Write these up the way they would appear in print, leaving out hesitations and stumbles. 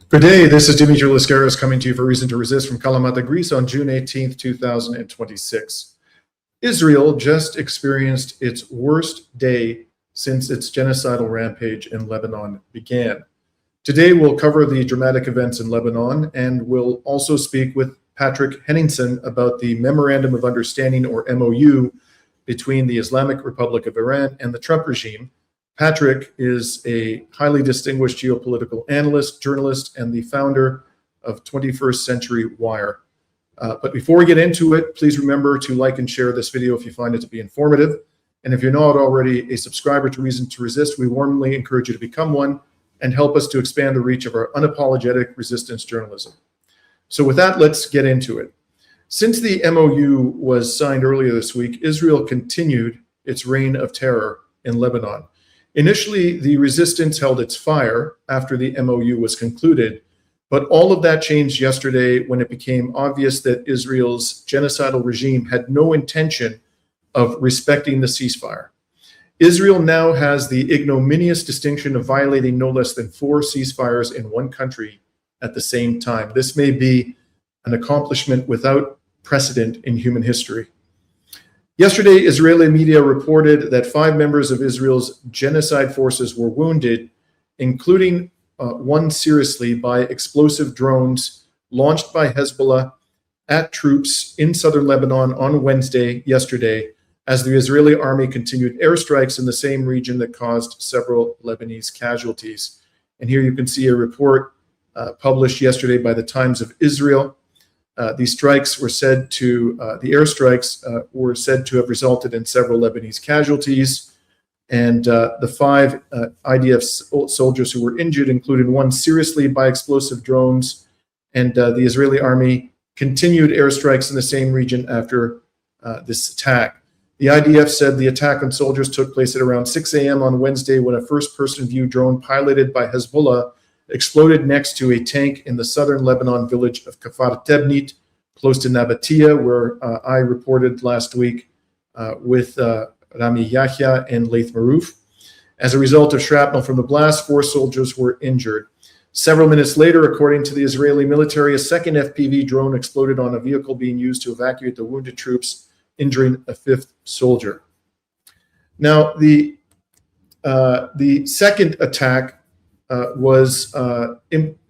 Good day, this is Dimitri Lascaris coming to you for Reason to Resist from Kalamata, Greece on June 18th, 2026. Israel just experienced its worst day since its genocidal rampage in Lebanon began. Today we'll cover the dramatic events in Lebanon, and we'll also speak with Patrick Henningsen about the Memorandum of Understanding, or MOU, between the Islamic Republic of Iran and the Trump regime. Patrick is a highly distinguished geopolitical analyst, journalist, and the founder of 21st Century Wire. But before we get into it, please remember to like and share this video if you find it to be informative. And if you're not already a subscriber to Reason to Resist, we warmly encourage you to become one and help us to expand the reach of our unapologetic resistance journalism. So with that, let's get into it. Since the MOU was signed earlier this week, Israel continued its reign of terror in Lebanon. Initially, the resistance held its fire after the MOU was concluded, but all of that changed yesterday when it became obvious that Israel's genocidal regime had no intention of respecting the ceasefire. Israel now has the ignominious distinction of violating no less than 4 ceasefires in one country at the same time. This may be an accomplishment without precedent in human history. Yesterday, Israeli media reported that 5 members of Israel's genocide forces were wounded, including one seriously by explosive drones launched by Hezbollah at troops in southern Lebanon on Wednesday, yesterday, as the Israeli army continued airstrikes in the same region that caused several Lebanese casualties. And here you can see a report published yesterday by the Times of Israel. These strikes were said to, the airstrikes were said to have resulted in several Lebanese casualties. And the 5 IDF soldiers who were injured included one seriously by explosive drones. And the Israeli army continued airstrikes in the same region after this attack. The IDF said the attack on soldiers took place at around 6 a.m. on Wednesday when a first-person view drone piloted by Hezbollah exploded next to a tank in the southern Lebanon village of Kfar Tebnit, close to Nabatea, where I reported last week with Rami Yahya and Laith Maroof. As a result of shrapnel from the blast, 4 soldiers were injured. Several minutes later, according to the Israeli military, a second FPV drone exploded on a vehicle being used to evacuate the wounded troops, injuring a 5th soldier. Now, the second attack was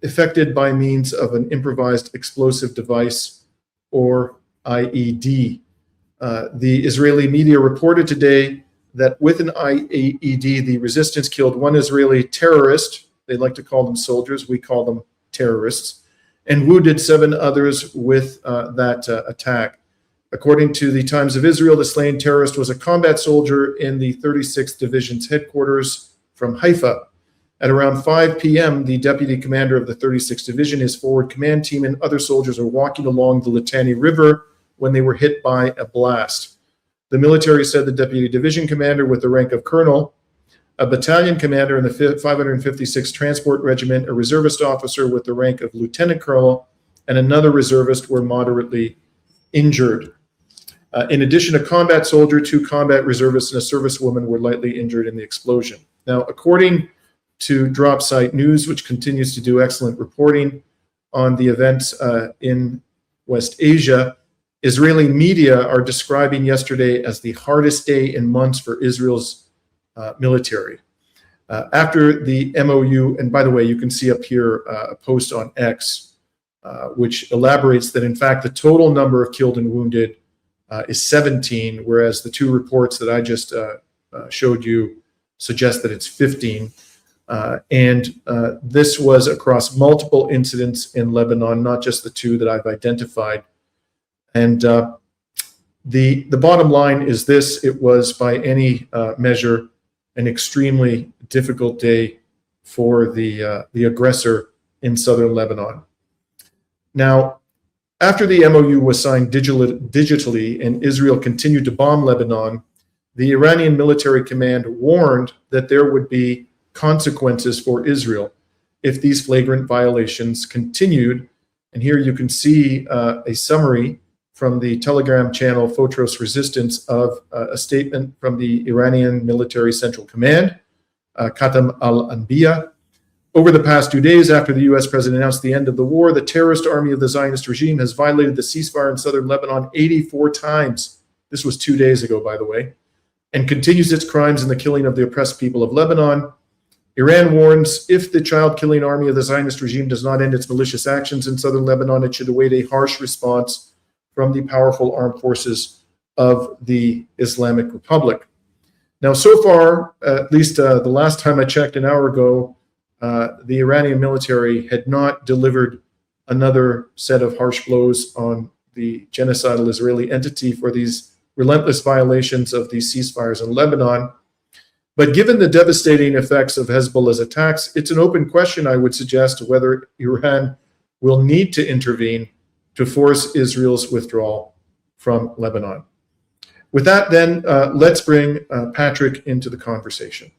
effected by means of an improvised explosive device, or IED. The Israeli media reported today that with an IED, the resistance killed 1 Israeli terrorist. They like to call them soldiers. We call them terrorists, and wounded 7 others with that attack. According to the Times of Israel, the slain terrorist was a combat soldier in the 36th Division's headquarters from Haifa. At around 5 p.m., the deputy commander of the 36th Division, his forward command team, and other soldiers are walking along the Litani River when they were hit by a blast. The military said the deputy division commander with the rank of colonel, a battalion commander in the 556th Transport Regiment, a reservist officer with the rank of lieutenant colonel, and another reservist were moderately injured. In addition, a combat soldier, 2 combat reservists, and a servicewoman were lightly injured in the explosion. Now, according to Drop Site News, which continues to do excellent reporting on the events in West Asia, Israeli media are describing yesterday as the hardest day in months for Israel's military. After the MOU, and by the way, you can see up here a post on X, which elaborates that, in fact, the total number of killed and wounded is 17, whereas the 2 reports that I just showed you suggest that it's 15. This was across multiple incidents in Lebanon, not just the 2 that I've identified. And the bottom line is this: it was, by any measure, an extremely difficult day for the aggressor in southern Lebanon. Now, after the MOU was signed digitally and Israel continued to bomb Lebanon, the Iranian military command warned that there would be consequences for Israel if these flagrant violations continued. And here you can see a summary from the Telegram channel Photros Resistance of a statement from the Iranian Military Central Command, Khatam al-Anbiya. Over the past 2 days, after the US president announced the end of the war, the terrorist army of the Zionist regime has violated the ceasefire in southern Lebanon 84 times. This was 2 days ago, by the way, and continues its crimes in the killing of the oppressed people of Lebanon. Iran warns if the child-killing army of the Zionist regime does not end its malicious actions in southern Lebanon, it should await a harsh response from the powerful armed forces of the Islamic Republic. Now, so far, at least the last time I checked an hour ago, the Iranian military had not delivered another set of harsh blows on the genocidal Israeli entity for these relentless violations of these ceasefires in Lebanon. But given the devastating effects of Hezbollah's attacks, it's an open question, I would suggest, whether Iran will need to intervene to force Israel's withdrawal from Lebanon. With that, then, let's bring Patrick into the conversation.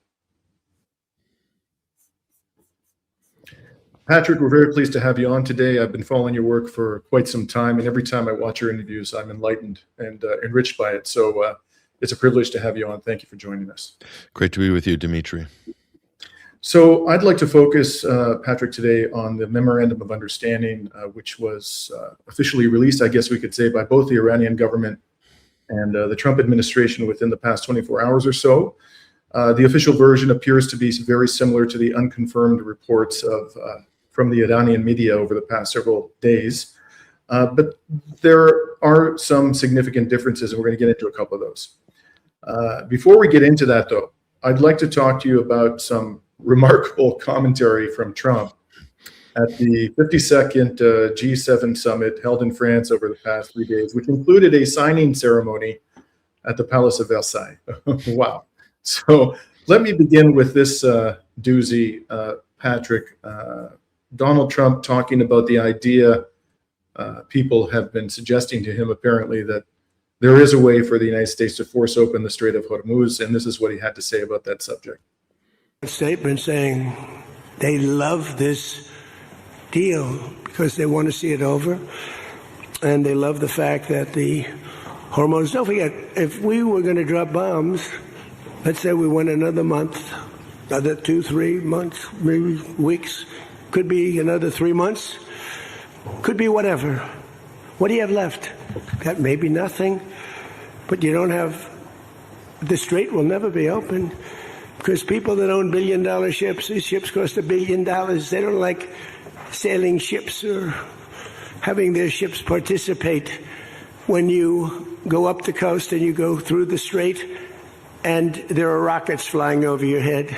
Patrick, we're very pleased to have you on today. I've been following your work for quite some time, and every time I watch your interviews, I'm enlightened and enriched by it. So it's a privilege to have you on. Thank you for joining us. Great to be with you, Dimitri. So I'd like to focus, Patrick, today on the Memorandum of Understanding, which was officially released, I guess we could say, by both the Iranian government and the Trump administration within the past 24 hours or so. The official version appears to be very similar to the unconfirmed reports from the Iranian media over the past several days. But there are some significant differences, and we're going to get into a couple of those. Before we get into that, though, I'd like to talk to you about some remarkable commentary from Trump at the 52nd G7 summit held in France over the past 3 days, which included a signing ceremony at the Palace of Versailles. Wow. So let me begin with this doozy, Patrick. Donald Trump talking about the idea people have been suggesting to him, apparently, that there is a way for the United States to force open the Strait of Hormuz, and this is what he had to say about that subject. A statement saying they love this deal because they want to see it over, and they love the fact that the Hormuz, don't forget, if we were going to drop bombs, let's say we went another month, another 2-3 months, maybe weeks, could be another 3 months, could be whatever. What do you have left? Got maybe nothing, but you don't have, the strait will never be open because people that own billion-dollar ships, these ships cost $1 billion. They don't like sailing ships or having their ships participate when you go up the coast and you go through the strait and there are rockets flying over your head.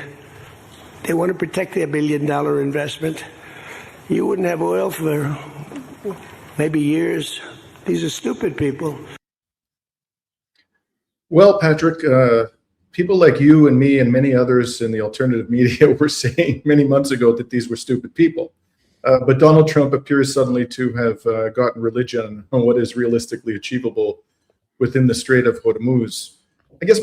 They want to protect their $1 billion investment. You wouldn't have oil for maybe years. These are stupid people. Well, Patrick, people like you and me and many others in the alternative media were saying many months ago that these were stupid people. But Donald Trump appears suddenly to have gotten religion on what is realistically achievable within the Strait of Hormuz. I guess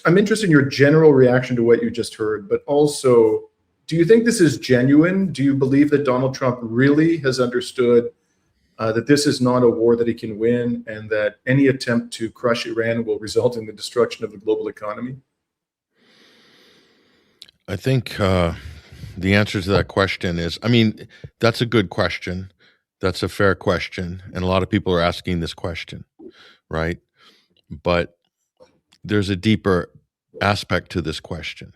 I'm interested in your general reaction to what you just heard, but also, do you think this is genuine? Do you believe that Donald Trump really has understood that this is not a war that he can win, and that any attempt to crush Iran will result in the destruction of the global economy? I think the answer to that question is, I mean, that's a good question. That's a fair question. And a lot of people are asking this question, right? But there's a deeper aspect to this question.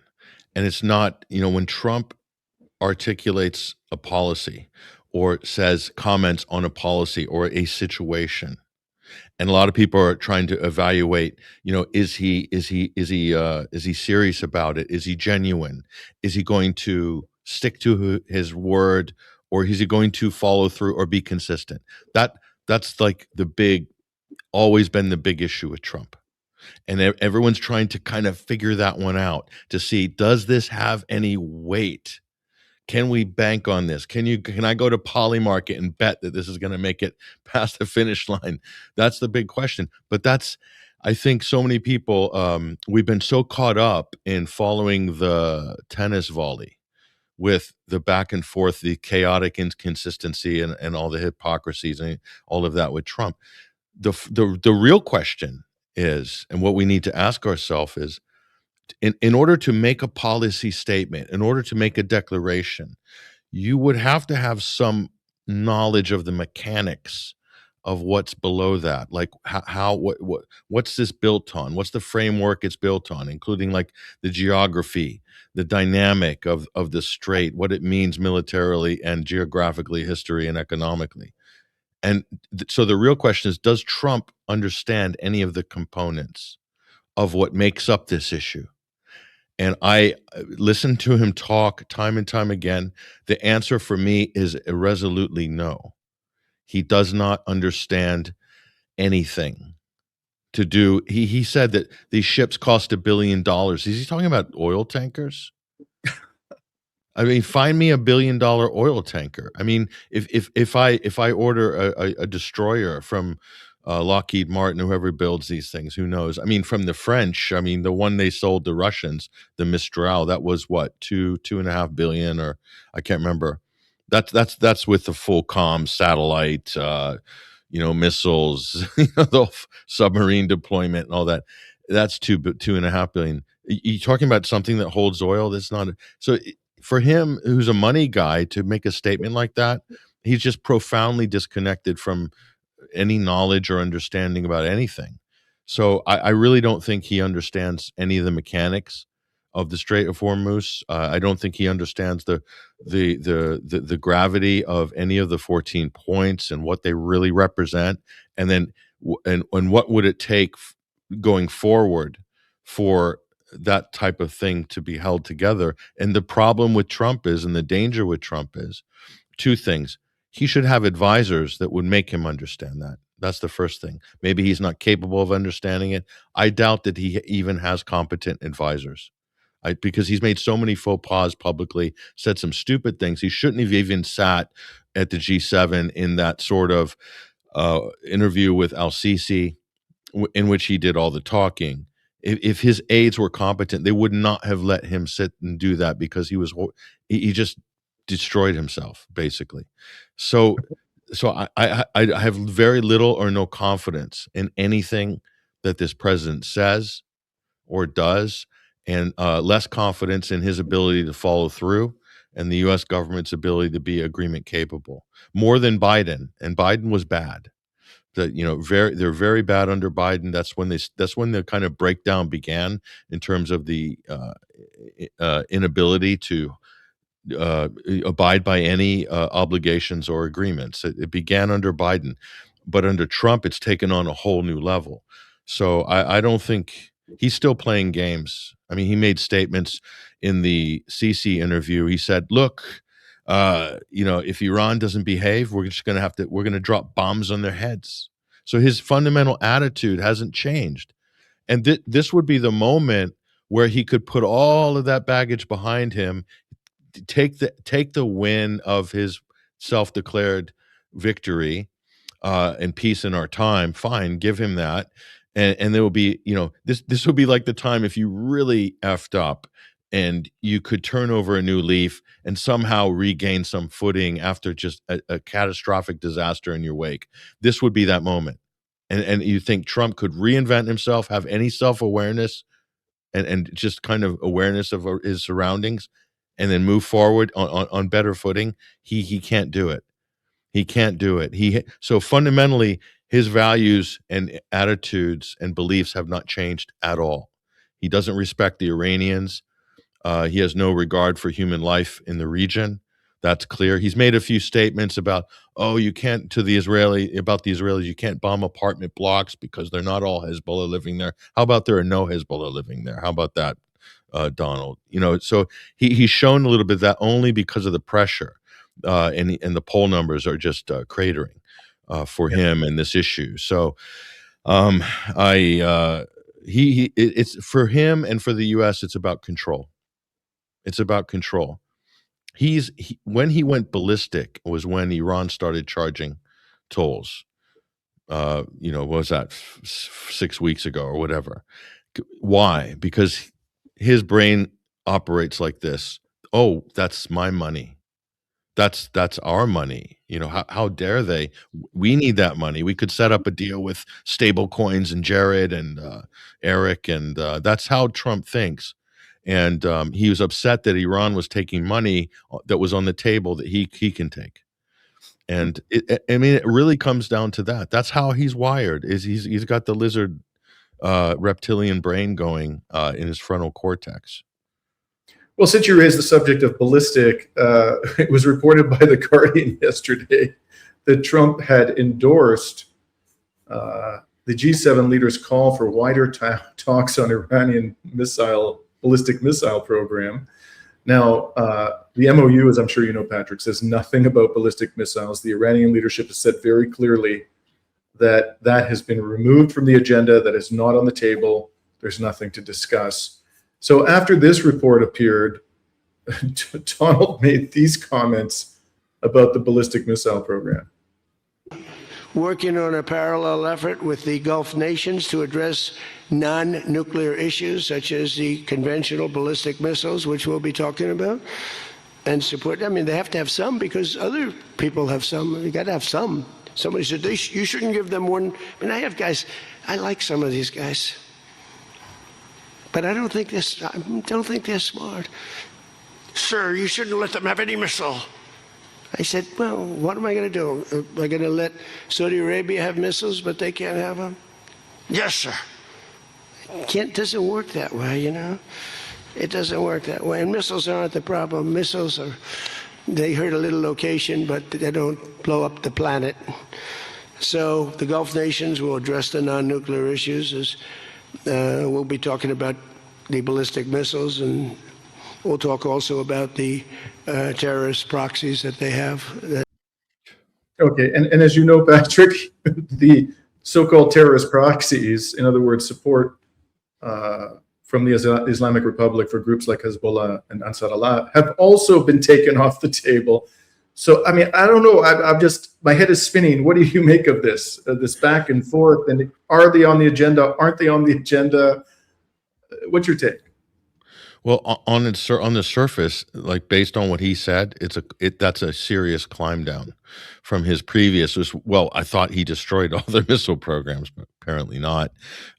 And it's not, when Trump articulates a policy or says comments on a policy or a situation, and a lot of people are trying to evaluate, is he serious about it? Is he genuine? Is he going to stick to his word, or is he going to follow through or be consistent? That's like always been the big issue with Trump. And everyone's trying to kind of figure that one out to see, does this have any weight? Can we bank on this? Can I go to Polymarket and bet that this is going to make it past the finish line? That's the big question. But I think so many people, we've been so caught up in following the tennis volley with the back and forth, the chaotic inconsistency and all the hypocrisies and all of that with Trump. The real question is, and what we need to ask ourselves is, In order to make a policy statement, in order to make a declaration, you would have to have some knowledge of the mechanics of what's below that. Like what's this built on? What's the framework it's built on, including like the geography, the dynamic of the strait, what it means militarily and geographically, history and economically. And so the real question is, does Trump understand any of the components of what makes up this issue? And I listened to him talk time and time again. The answer for me is irresolutely no. He does not understand anything to do. He said that these ships cost $1 billion. Is he talking about oil tankers? I mean, find me $1 billion oil tanker. I mean, if I order a destroyer from Lockheed Martin, whoever builds these things, who knows? I mean, from the French, I mean, the one they sold the Russians, the Mistral, that was what, 2.5 billion, or I can't remember. That's with the full comm satellite, missiles, the submarine deployment and all that. That's 2.5 billion. You talking about something that holds oil? That's not so. For him, who's a money guy, to make a statement like that, he's just profoundly disconnected from any knowledge or understanding about anything. So I really don't think he understands any of the mechanics of the Strait of Hormuz. I don't think he understands the gravity of any of the 14 points and what they really represent, and then and what would it take going forward for that type of thing to be held together. And the problem with Trump is, and the danger with Trump is, two things. He should have advisors that would make him understand that. That's the first thing. Maybe he's not capable of understanding it. I doubt that he even has competent advisors. Because he's made so many faux pas publicly, said some stupid things. He shouldn't have even sat at the G7 in that sort of interview with Al-Sisi, in which he did all the talking. If his aides were competent, they would not have let him sit and do that, because he just destroyed himself, basically. So I have very little or no confidence in anything that this president says or does, and less confidence in his ability to follow through and the U.S. government's ability to be agreement capable, more than Biden. And Biden was bad. They're very bad under Biden. That's when the kind of breakdown began in terms of the inability to abide by any obligations or agreements. It began under Biden, but under Trump, it's taken on a whole new level. So I don't think he's still playing games. I mean, he made statements in the Sisi interview. He said, "Look, if Iran doesn't behave, we're going to drop bombs on their heads." So his fundamental attitude hasn't changed. And this would be the moment where he could put all of that baggage behind him, take the win of his self-declared victory and peace in our time. Fine, give him that. And there will be, this will be like the time if you really effed up and you could turn over a new leaf and somehow regain some footing after just a catastrophic disaster in your wake. This would be that moment. And you think Trump could reinvent himself, have any self-awareness and just kind of awareness of his surroundings, and then move forward on better footing? He can't do it. He can't do it. So fundamentally, his values and attitudes and beliefs have not changed at all. He doesn't respect the Iranians. He has no regard for human life in the region. That's clear. He's made a few statements about, you can't, about the Israelis, you can't bomb apartment blocks because they're not all Hezbollah living there. How about there are no Hezbollah living there? How about that, Donald? So he's shown a little bit of that only because of the pressure, and the poll numbers are just cratering for him and this issue. So it's for him and for the U.S. It's about control. It's about control. When he went ballistic was when Iran started charging tolls. What was that, 6 weeks ago or whatever? Why? Because his brain operates like this. Oh, that's my money. That's our money. How dare they? We need that money. We could set up a deal with stable coins and Jared and Eric, and that's how Trump thinks. And he was upset that Iran was taking money that was on the table that he can take. And it really comes down to that. That's how he's wired. Is he's got the lizard reptilian brain going in his frontal cortex. Well, since you raised the subject of ballistic, it was reported by The Guardian yesterday that Trump had endorsed the G7 leaders' call for wider talks on Iranian ballistic missile program. Now, the MOU, as I'm sure you know, Patrick, says nothing about ballistic missiles. The Iranian leadership has said very clearly that has been removed from the agenda, that is not on the table. There's nothing to discuss. So after this report appeared, Donald made these comments about the ballistic missile program. Working on a parallel effort with the Gulf nations to address non-nuclear issues such as the conventional ballistic missiles, which we'll be talking about, and support. I mean, they have to have some because other people have some. You got to have some. Somebody said you shouldn't give them one. I mean, I have guys. I like some of these guys. But I don't think they're smart. Sir, you shouldn't let them have any missile. I said, well, what am I going to do? Am I going to let Saudi Arabia have missiles, but they can't have them? Yes, sir. It doesn't work that way, It doesn't work that way. And missiles aren't the problem. Missiles they hurt a little location, but they don't blow up the planet. So the Gulf nations will address the non-nuclear issues. We'll be talking about the ballistic missiles, and we'll talk also about the terrorist proxies that they have. Okay, and as you know, Patrick, the so-called terrorist proxies, in other words, support from the Islamic Republic for groups like Hezbollah and Ansar Allah, have also been taken off the table. So, I mean, I don't know. My head is spinning. What do you make of this back and forth? And are they on the agenda? Aren't they on the agenda? What's your take? Well, on the surface, like based on what he said, that's a serious climb down from his previous. I thought he destroyed all their missile programs, but apparently not.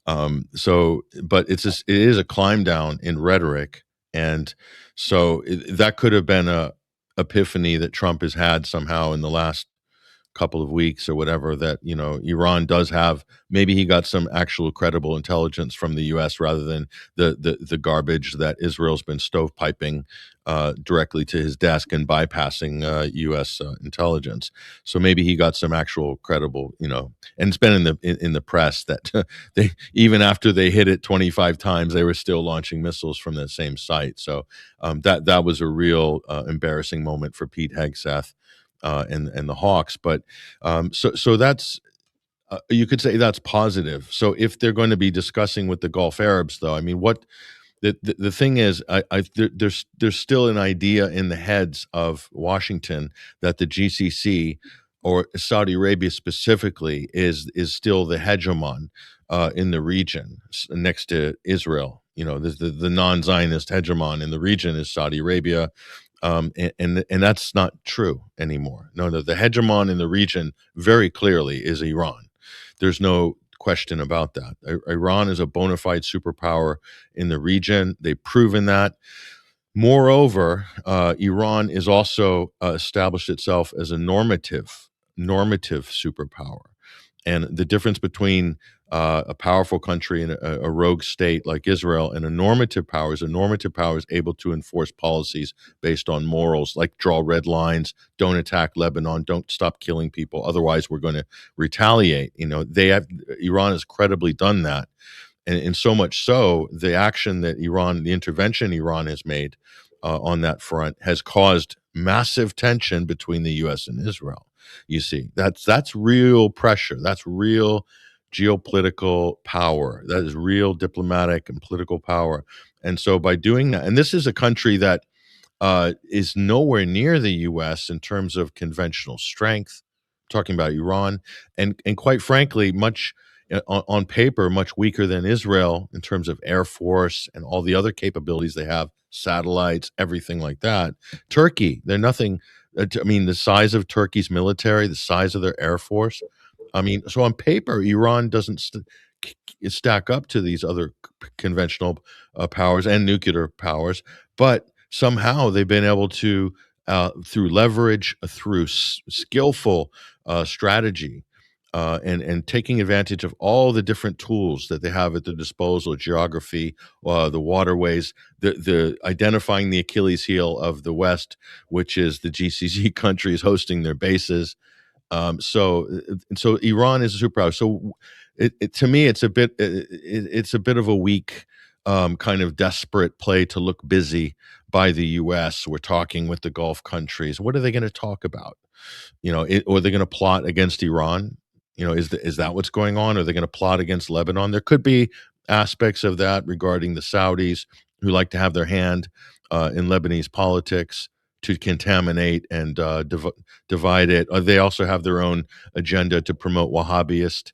But it is a climb down in rhetoric, and so that could have been a epiphany that Trump has had somehow in the last couple of weeks or whatever, that Iran does have. Maybe he got some actual credible intelligence from the U.S. rather than the garbage that Israel's been stovepiping directly to his desk and bypassing U.S. intelligence. So maybe he got some actual credible, and it's been in the press that they, even after they hit it 25 times, they were still launching missiles from the same site. So that was a real embarrassing moment for Pete Hegseth and the Hawks. But so that's you could say that's positive. So if they're going to be discussing with the Gulf Arabs, though, I mean, what the thing is, there's still an idea in the heads of Washington that the GCC, or Saudi Arabia specifically, is still the hegemon in the region next to Israel. The non-Zionist hegemon in the region is Saudi Arabia. And that's not true anymore. No, the hegemon in the region very clearly is Iran. There's no question about that. Iran is a bona fide superpower in the region. They've proven that. Moreover, Iran is also established itself as a normative superpower. And the difference between a powerful country and a rogue state like Israel and a normative power is able to enforce policies based on morals, like draw red lines, don't attack Lebanon, don't stop killing people, otherwise we're going to retaliate. Iran has credibly done that. And so much so, the intervention Iran has made on that front has caused massive tension between the U.S. and Israel. You see, that's real pressure. That's real geopolitical power. That is real diplomatic and political power. And so by doing that, and this is a country that is nowhere near the U.S. in terms of conventional strength, talking about Iran, and quite frankly, much on paper, much weaker than Israel in terms of air force and all the other capabilities they have, satellites, everything like that. Turkey, they're nothing I mean, the size of Turkey's military, the size of their air force. I mean, so on paper, Iran doesn't stack up to these other conventional powers and nuclear powers, but somehow they've been able to, through leverage, through skillful strategy, and taking advantage of all the different tools that they have at their disposal, geography, the waterways, the identifying the Achilles heel of the West, which is the GCC countries hosting their bases. So Iran is a superpower. So to me, it's a bit of a weak, kind of desperate play to look busy by the U.S. We're talking with the Gulf countries. What are they going to talk about? Or are they going to plot against Iran? Is that what's going on? Are they going to plot against Lebanon? There could be aspects of that regarding the Saudis, who like to have their hand in Lebanese politics to contaminate and divide it. They also have their own agenda to promote Wahhabist,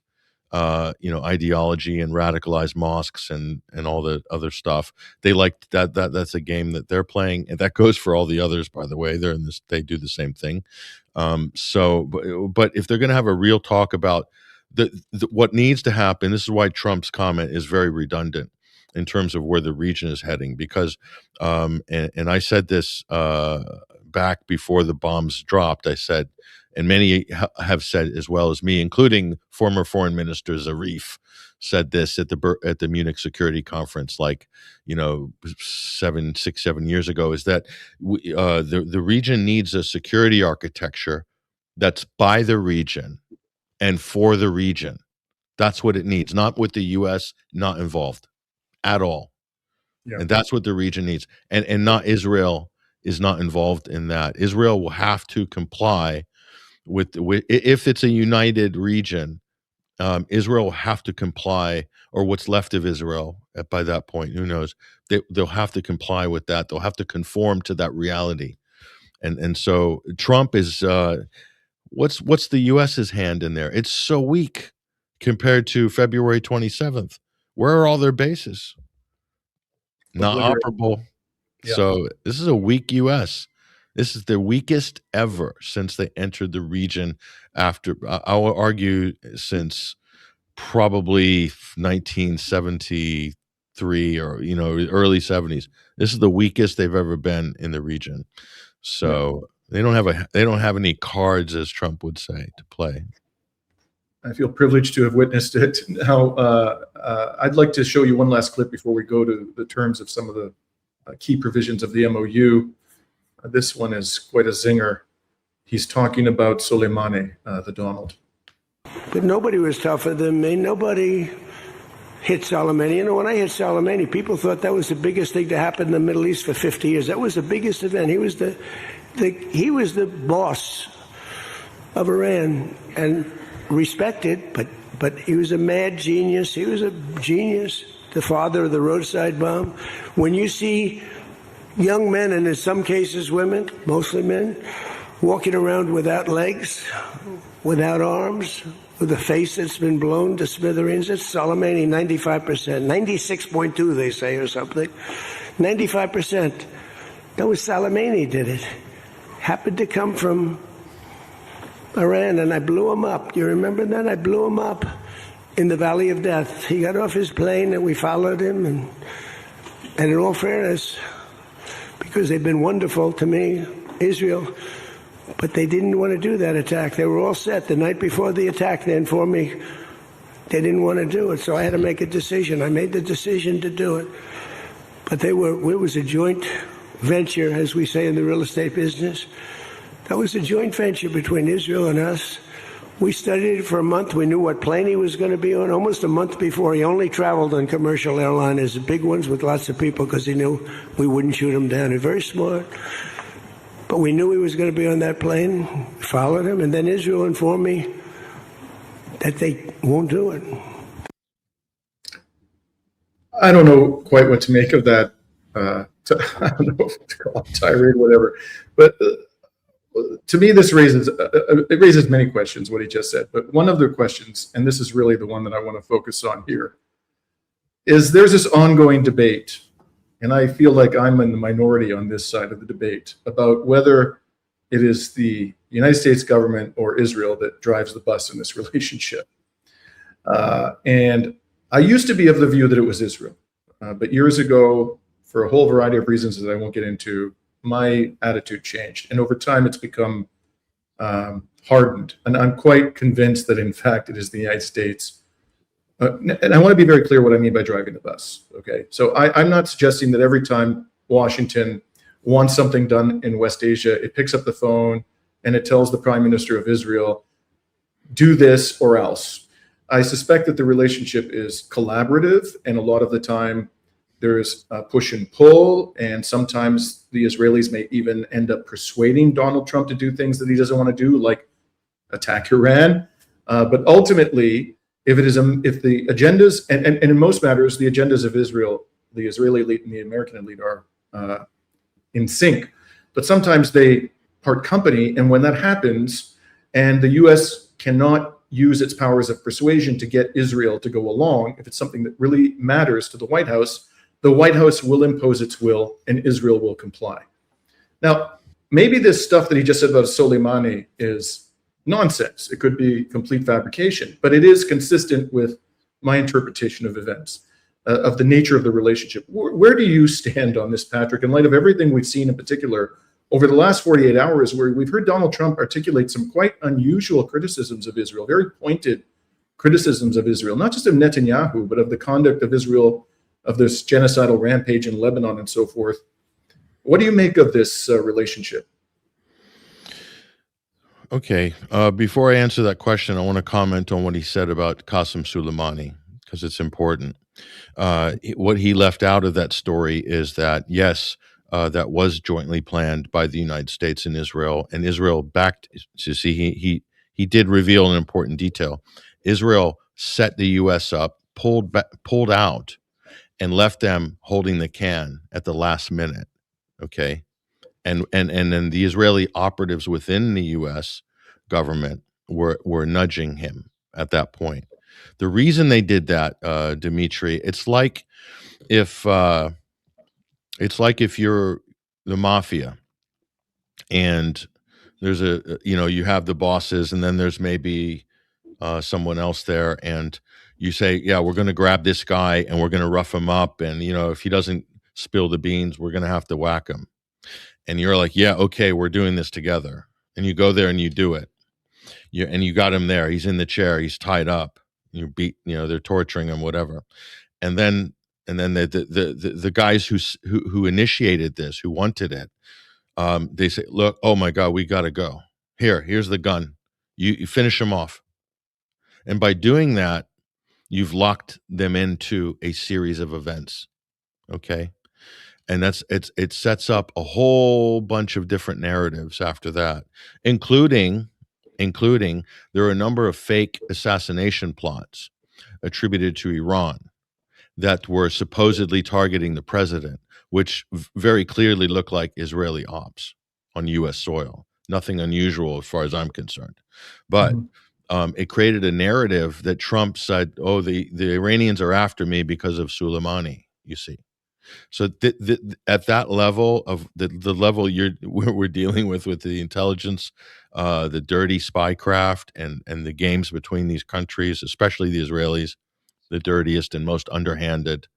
ideology and radicalized mosques and all the other stuff. They like that. That's a game that they're playing, and that goes for all the others. By the way, they're in this. They do the same thing. But if they're going to have a real talk about what needs to happen, this is why Trump's comment is very redundant in terms of where the region is heading. Because, and I said this back before the bombs dropped. I said, and many have said as well as me, including former Foreign Minister Zarif, said this at the Munich Security Conference, 7 years ago, is that the region needs a security architecture that's by the region and for the region. That's what it needs, not with the U.S. not involved at all. Yeah. And that's what the region needs. And not Israel is not involved in that. Israel will have to comply with if it's a united region. Israel will have to comply, or what's left of Israel by that point, who knows? They'll have to comply with that. They'll have to conform to that reality. And so Trump is what's the U.S.'s hand in there? It's so weak compared to February 27th. Where are all their bases? Not operable. Yeah. So this is a weak U.S. This is the weakest ever since they entered the region after, I will argue, since probably 1973 or, early 70s. This is the weakest they've ever been in the region. So they don't have any cards, as Trump would say, to play. I feel privileged to have witnessed it. Now, I'd like to show you one last clip before we go to the terms of some of the key provisions of the MOU. This one is quite a zinger. He's talking about Soleimani, the Donald. But nobody was tougher than me. Nobody hit Soleimani. When I hit Soleimani, people thought that was the biggest thing to happen in the Middle East for 50 years. That was the biggest event. He was the boss of Iran and respected, but he was a mad genius. He was a genius, the father of the roadside bomb. When you see young men, and in some cases women, mostly men, walking around without legs, without arms, with a face that's been blown to smithereens, it's Soleimani, 95%, 96.2 they say or something, 95%. That was Soleimani did it. Happened to come from Iran, and I blew him up. Do you remember that? I blew him up in the Valley of Death. He got off his plane, and we followed him. And in all fairness, because they've been wonderful to me, Israel, but they didn't want to do that attack. They were all set. The night before the attack, they informed me they didn't want to do it, so I had to make a decision. I made the decision to do it. But it was a joint venture, as we say in the real estate business. That was a joint venture between Israel and us. We studied it for a month. We knew what plane he was going to be on. Almost a month before, he only traveled on commercial airliners, the big ones with lots of people, because he knew we wouldn't shoot him down. He's very smart. But we knew he was going to be on that plane. We followed him, and then Israel informed me that they won't do it. I don't know quite what to make of that. I don't know if to call it tirade, whatever. But to me, this raises many questions, what he just said. But one of the questions, and this is really the one that I want to focus on here, is there's this ongoing debate, and I feel like I'm in the minority on this side of the debate, about whether it is the United States government or Israel that drives the bus in this relationship. And I used to be of the view that it was Israel. But years ago, for a whole variety of reasons that I won't get into, my attitude changed. And over time, it's become hardened. And I'm quite convinced that, in fact, it is the United States. And I want to be very clear what I mean by driving the bus. Okay. So I'm not suggesting that every time Washington wants something done in West Asia, it picks up the phone and it tells the Prime Minister of Israel, do this or else. I suspect that the relationship is collaborative, and a lot of the time there's a push and pull, and sometimes the Israelis may even end up persuading Donald Trump to do things that he doesn't want to do, like attack Iran. But ultimately, if the agendas, and in most matters, the agendas of Israel, the Israeli elite and the American elite are in sync, but sometimes they part company, and when that happens, and the U.S. cannot use its powers of persuasion to get Israel to go along, if it's something that really matters to the White House will impose its will and Israel will comply. Now, maybe this stuff that he just said about Soleimani is nonsense. It could be complete fabrication, but it is consistent with my interpretation of events, of the nature of the relationship. Where do you stand on this, Patrick, in light of everything we've seen, in particular over the last 48 hours, where we've heard Donald Trump articulate some quite unusual criticisms of Israel, very pointed criticisms of Israel, not just of Netanyahu, but of the conduct of Israel, of this genocidal rampage in Lebanon and so forth. What do you make of this relationship? Okay. Before I answer that question, I want to comment on what he said about Qasem Soleimani, because it's important. What he left out of that story is that, yes, that was jointly planned by the United States and Israel backed. To see, he did reveal an important detail. Israel set the U.S. up, pulled out, and left them holding the can at the last minute. Okay, and then the Israeli operatives within the U.S. government were nudging him at that point. The reason they did that, Dimitri, it's like if you're the mafia and there's you have the bosses, and then there's maybe someone else there, and you say, yeah, we're going to grab this guy and we're going to rough him up, and if he doesn't spill the beans, we're going to have to whack him. And you're like, yeah, okay, we're doing this together. And you go there and you do it. And you got him there. He's in the chair. He's tied up. They're torturing him, whatever. And then the guys who initiated this, who wanted it, they say, look, oh my God, we got to go. Here's the gun. You finish him off. And by doing that, you've locked them into a series of events. Okay. And it sets up a whole bunch of different narratives after that, including there are a number of fake assassination plots attributed to Iran that were supposedly targeting the president, which very clearly look like Israeli ops on U.S. soil. Nothing unusual as far as I'm concerned. But it created a narrative that Trump said, oh, the Iranians are after me because of Soleimani, you see. So at that level of the level we're dealing with the intelligence, the dirty spycraft and the games between these countries, especially the Israelis, the dirtiest and most underhanded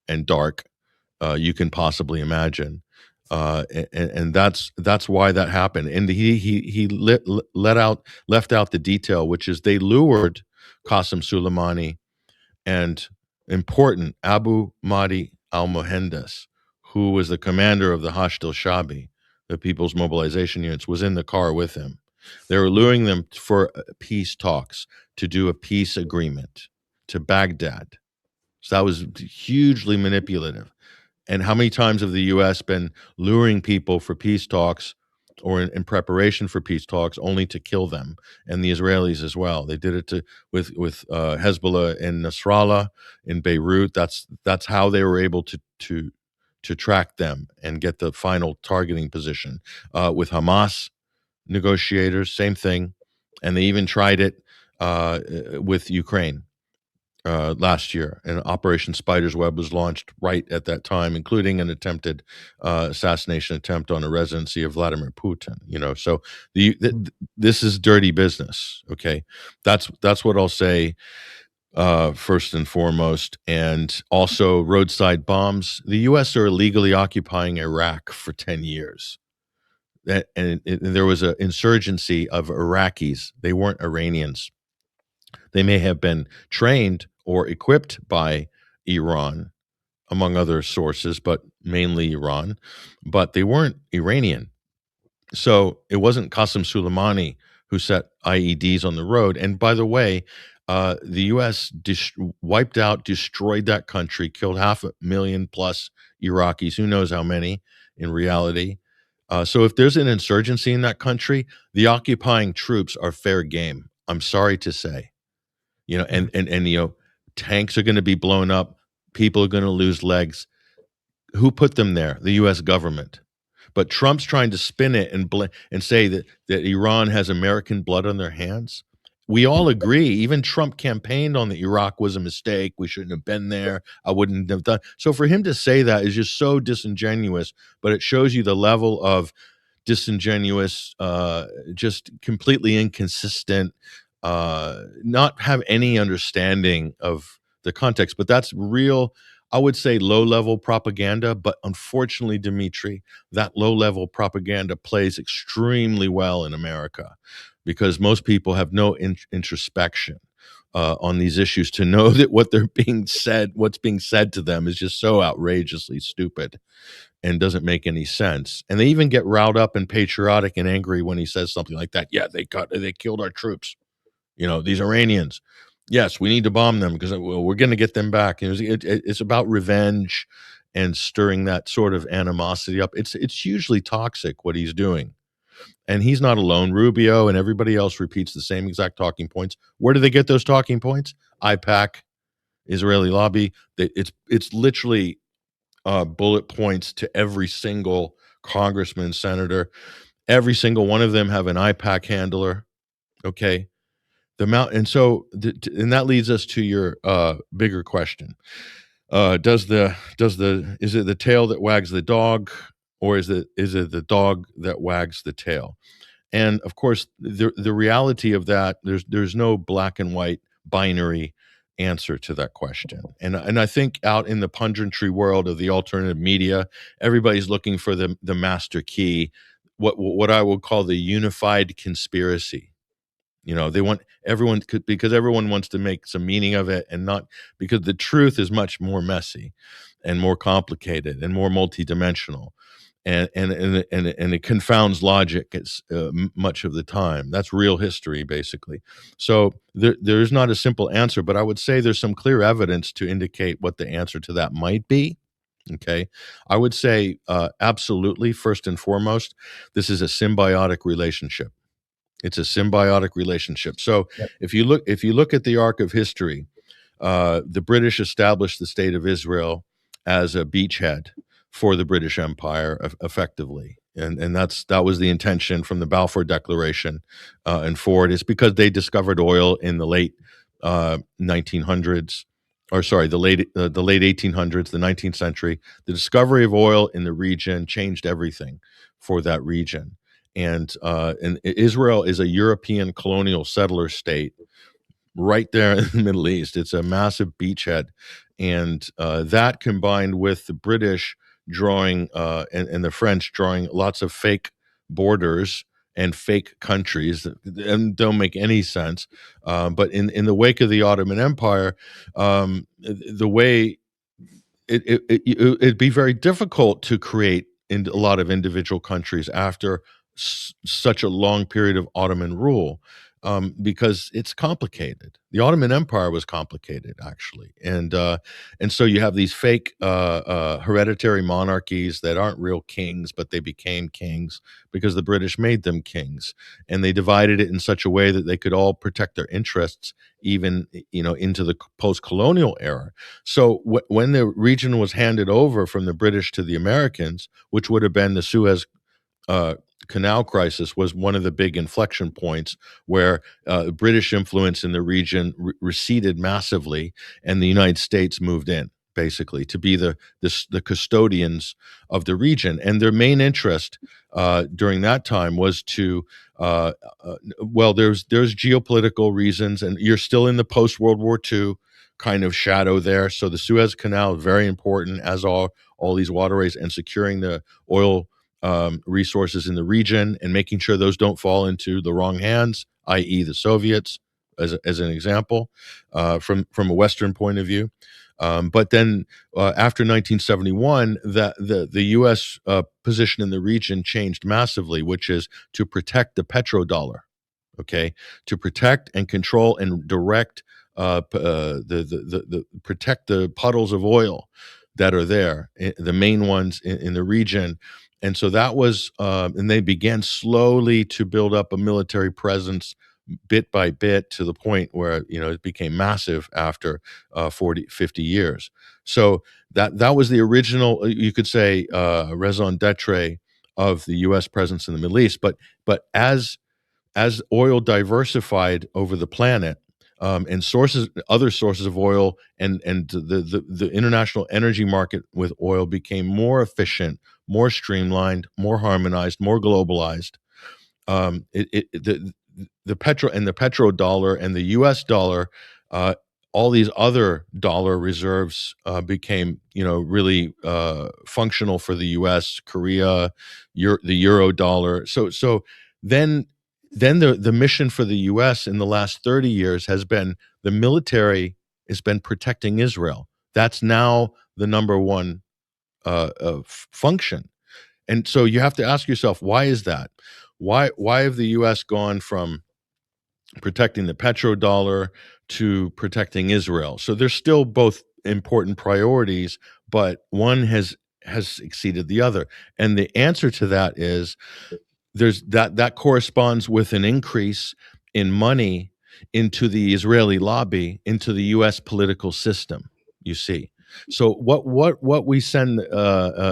and dark you can possibly imagine, and that's why that happened. And he left out the detail, which is they lured Qasem Soleimani and important Abu Mahdi al-Mohandes, who was the commander of the Hashd al-Shabi, the People's Mobilization Units, was in the car with him. They were luring them for peace talks, to do a peace agreement to Baghdad. So that was hugely manipulative. And how many times have the U.S. been luring people for peace talks or in preparation for peace talks only to kill them? And the Israelis as well. They did it with Hezbollah in Nasrallah, in Beirut. That's how they were able to track them and get the final targeting position. With Hamas negotiators, same thing. And they even tried it with Ukraine. last year, and Operation Spider's Web was launched right at that time, including an attempted assassination attempt on a residency of Vladimir Putin. So this is dirty business. Okay, that's what I'll say first and foremost. And also roadside bombs. The U.S. are illegally occupying Iraq for 10 years. And there was an insurgency of Iraqis. They weren't Iranians. They may have been trained or equipped by Iran, among other sources, but mainly Iran, but they weren't Iranian. So it wasn't Qasem Soleimani who set IEDs on the road. And by the way, the U.S. wiped out, destroyed that country, killed 500,000 plus Iraqis, who knows how many in reality. So if there's an insurgency in that country, the occupying troops are fair game. I'm sorry to say. And tanks are going to be blown up. People are going to lose legs. Who put them there? The U.S. government. But Trump's trying to spin it and say that Iran has American blood on their hands. We all agree. Even Trump campaigned on that Iraq was a mistake. We shouldn't have been there. I wouldn't have done. So for him to say that is just so disingenuous. But it shows you the level of disingenuous, just completely inconsistent, not have any understanding of the context. But that's real, I would say, low-level propaganda. But unfortunately, Dimitri, that low-level propaganda plays extremely well in America because most people have no introspection on these issues to know that what's being said to them is just so outrageously stupid and doesn't make any sense. And they even get riled up and patriotic and angry when he says something like that. Yeah, they killed our troops. These Iranians. Yes, we need to bomb them because we're going to get them back. It's about revenge and stirring that sort of animosity up. It's hugely toxic what he's doing. And he's not alone. Rubio and everybody else repeats the same exact talking points. Where do they get those talking points? IPAC, Israeli lobby. It's literally bullet points to every single congressman, senator. Every single one of them have an IPAC handler. Okay. And that leads us to your bigger question. Is it the tail that wags the dog, or is it the dog that wags the tail? And of course, the reality of that, there's no black and white binary answer to that question. And I think out in the punditry world of the alternative media, everybody's looking for the master key, what I would call the unified conspiracy. They want everyone because everyone wants to make some meaning of it, and not because the truth is much more messy and more complicated and more multidimensional, and it confounds logic much of the time. That's real history, basically. So there's not a simple answer, but I would say there's some clear evidence to indicate what the answer to that might be. Okay, I would say absolutely. First and foremost, this is a symbiotic relationship. It's a symbiotic relationship. So if you look at the arc of history, the British established the state of Israel as a beachhead for the British Empire, effectively, and that was the intention from the Balfour Declaration and forward. It's because they discovered oil in the late 1900s, or sorry, the late 1800s, the 19th century. The discovery of oil in the region changed everything for that region. And Israel is a European colonial settler state right there in the Middle East. It's a massive beachhead. And that combined with the British drawing and the French drawing lots of fake borders and fake countries that don't make any sense. But in the wake of the Ottoman Empire, the way it'd be very difficult to create in a lot of individual countries after such a long period of Ottoman rule, because it's complicated. The Ottoman Empire was complicated, actually, and so you have these fake hereditary monarchies that aren't real kings, but they became kings because the British made them kings, and they divided it in such a way that they could all protect their interests, even into the post-colonial era. So when the region was handed over from the British to the Americans, which would have been the Suez Canal crisis was one of the big inflection points where British influence in the region receded massively, and the United States moved in basically to be the custodians of the region. And their main interest during that time was to well, there's geopolitical reasons, and you're still in the post World War II kind of shadow there. So the Suez Canal is very important, as all these waterways, and securing the oil resources in the region and making sure those don't fall into the wrong hands, i.e., the Soviets, as an example, from a Western point of view. But then after 1971, the U.S. Position in the region changed massively, which is to protect the petrodollar, okay, to protect and control and direct protect the puddles of oil that are there, the main ones in the region. And so that was, and they began slowly to build up a military presence bit by bit to the point where, it became massive after 40, 50 years. So that was the original, you could say, raison d'etre of the U.S. presence in the Middle East. But as oil diversified over the planet, and other sources of oil, and the international energy market with oil became more efficient, more streamlined, more harmonized, more globalized. The petrodollar and the U.S. dollar, all these other dollar reserves became, really functional for the U.S., Korea, the euro dollar. So then the mission for the U.S. in the last 30 years has been, the military has been protecting Israel. That's now the number one function. And so you have to ask yourself, why is that? Why have the U.S. gone from protecting the petrodollar to protecting Israel? So they're still both important priorities, but one has exceeded the other. And the answer to that is that corresponds with an increase in money into the Israeli lobby, into the U.S. political system, you see. So what we send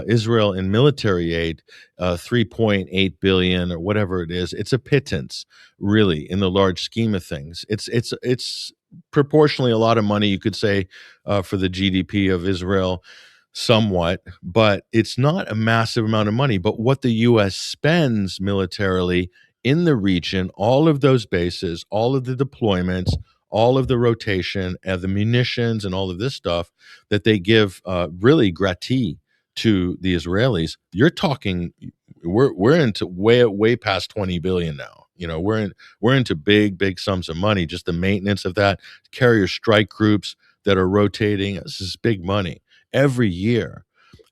Israel in military aid, 3.8 billion or whatever it is, it's a pittance, really, in the large scheme of things. It's proportionally a lot of money, you could say, for the GDP of Israel, somewhat, but it's not a massive amount of money. But what the U.S. spends militarily in the region, all of those bases, all of the deployments, all of the rotation, and the munitions, and all of this stuff that they give really gratis to the Israelis, you're talking, we're into way past 20 billion now. We're into big sums of money. Just the maintenance of that, carrier strike groups that are rotating. This is big money every year.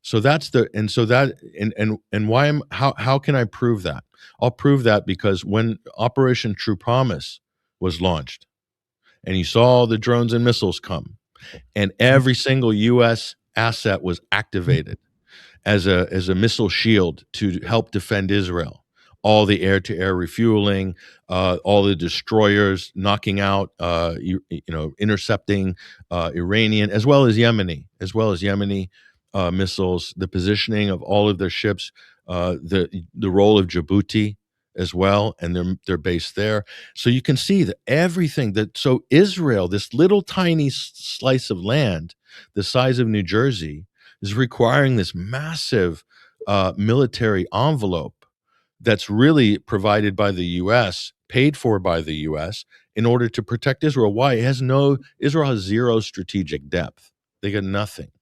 So that's why how can I prove that? I'll prove that because when Operation True Promise was launched, and you saw the drones and missiles come, and every single U.S. asset was activated as a missile shield to help defend Israel. All the air-to-air refueling, all the destroyers knocking out, intercepting Iranian as well as Yemeni missiles, the positioning of all of their ships, the role of Djibouti as well, and they're based there. So you can see that everything so Israel, this little tiny slice of land, the size of New Jersey, is requiring this massive military envelope that's really provided by the U.S., paid for by the U.S., in order to protect Israel. Why? Israel has zero strategic depth. They got nothing.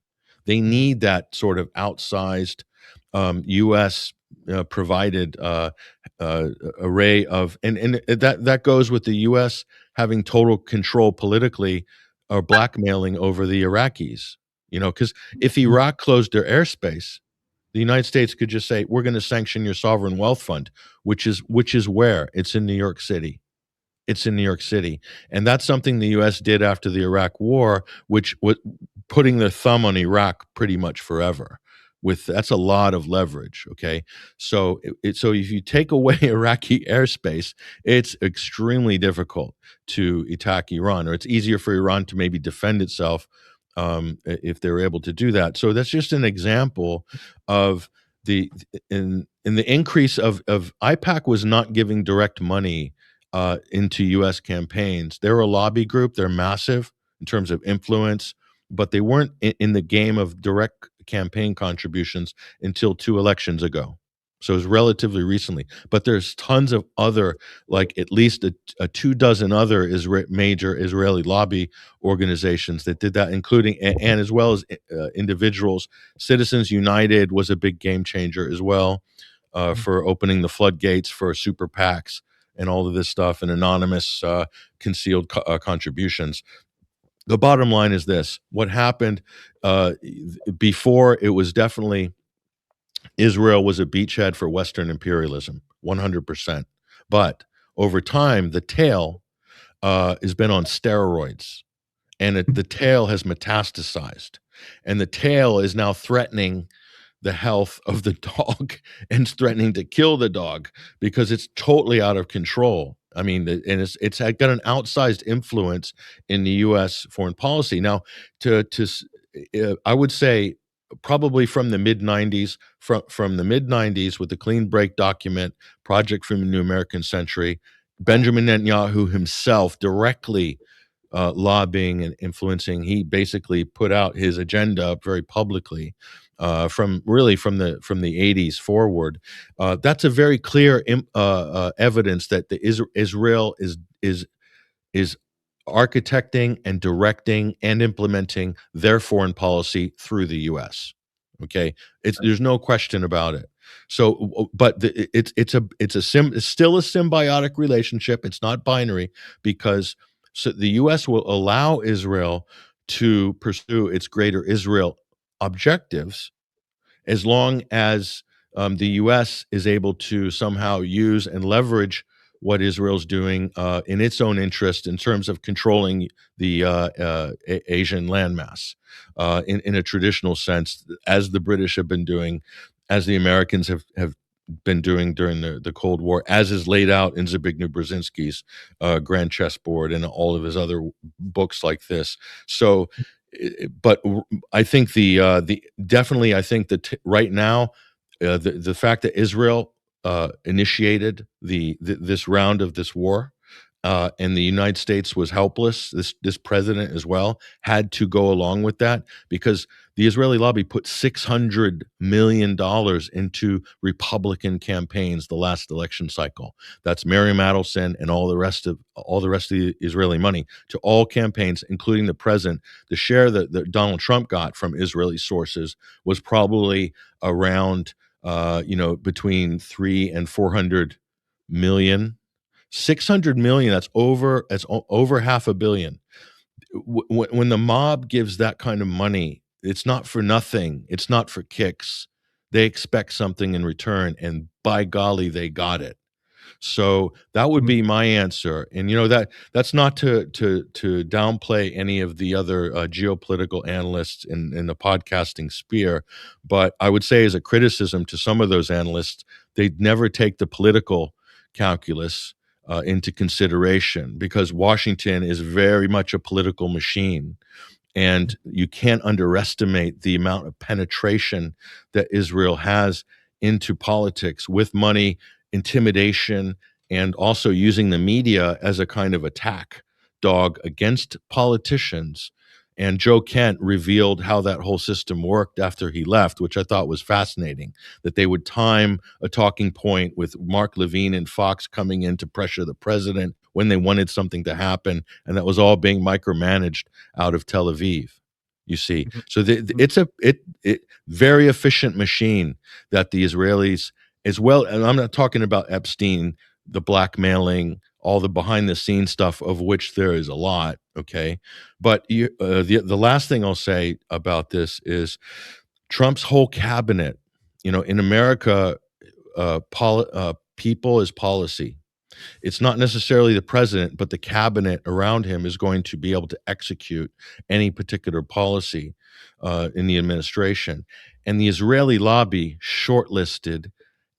They need that sort of outsized U.S. Provided array of, and that goes with the U.S. having total control politically, or blackmailing over the Iraqis. Because if Iraq closed their airspace, the United States could just say, we're going to sanction your sovereign wealth fund, which is where? It's in New York City. It's in New York City. And that's something the U.S. did after the Iraq War, which was putting their thumb on Iraq pretty much forever. That's a lot of leverage, okay? So so if you take away Iraqi airspace, it's extremely difficult to attack Iran, or it's easier for Iran to maybe defend itself if they're able to do that. So that's just an example of the in the increase of IPAC was not giving direct money into U.S. campaigns. They're a lobby group. They're massive in terms of influence, but they weren't in the game of direct campaign contributions until 2 elections ago. So it was relatively recently. But there's tons of other, like at least a 2 dozen other major Israeli lobby organizations that did that, including and as well as individuals. Citizens United was a big game changer as well for opening the floodgates for super PACs and all of this stuff and anonymous concealed contributions. The bottom line is this: what happened before, it was definitely Israel was a beachhead for Western imperialism, 100%. But over time, the tail has been on steroids, and the tail has metastasized, and the tail is now threatening the health of the dog and threatening to kill the dog because it's totally out of control. I mean, and it's got an outsized influence in the U.S. foreign policy. Now, I would say probably from the mid '90s, from the mid '90s with the Clean Break document, Project from the New American Century, Benjamin Netanyahu himself directly lobbying and influencing. He basically put out his agenda very publicly from the 80s forward. That's a very clear evidence that Israel is architecting and directing and implementing their foreign policy through the U.S. Okay, there's no question about it. So, but it's still a symbiotic relationship. It's not binary because the U.S. will allow Israel to pursue its greater Israel objectives as long as the U.S. is able to somehow use and leverage what Israel's doing in its own interest in terms of controlling the Asian landmass in a traditional sense, as the British have been doing, as the Americans have been doing during the Cold War, as is laid out in Zbigniew Brzezinski's Grand Chessboard and all of his other books like this. So, but I think definitely I think that right now the fact that Israel initiated this round of this war, and the United States was helpless. This president as well had to go along with that because the Israeli lobby put $600 million into Republican campaigns the last election cycle. That's Miriam Adelson and all the rest of the Israeli money to all campaigns, including the president. The share that Donald Trump got from Israeli sources was probably around between 300 and 400 million. 600 million, that's over $500 million. When the mob gives that kind of money, it's not for nothing, it's not for kicks. They expect something in return, and by golly, they got it. So that would be my answer. And that's not to downplay any of the other geopolitical analysts in the podcasting sphere, but I would say as a criticism to some of those analysts, they'd never take the political calculus into consideration because Washington is very much a political machine. And you can't underestimate the amount of penetration that Israel has into politics with money, intimidation, and also using the media as a kind of attack dog against politicians. And Joe Kent revealed how that whole system worked after he left, which I thought was fascinating, that they would time a talking point with Mark Levine and Fox coming in to pressure the president when they wanted something to happen, and that was all being micromanaged out of Tel Aviv. You see, so it's a very efficient machine that the Israelis, as well, and I'm not talking about Epstein, the blackmailing, all the behind the scenes stuff, of which there is a lot. Okay, but the last thing I'll say about this is Trump's whole cabinet. In America, people is policy. It's not necessarily the president, but the cabinet around him is going to be able to execute any particular policy in the administration. And the Israeli lobby shortlisted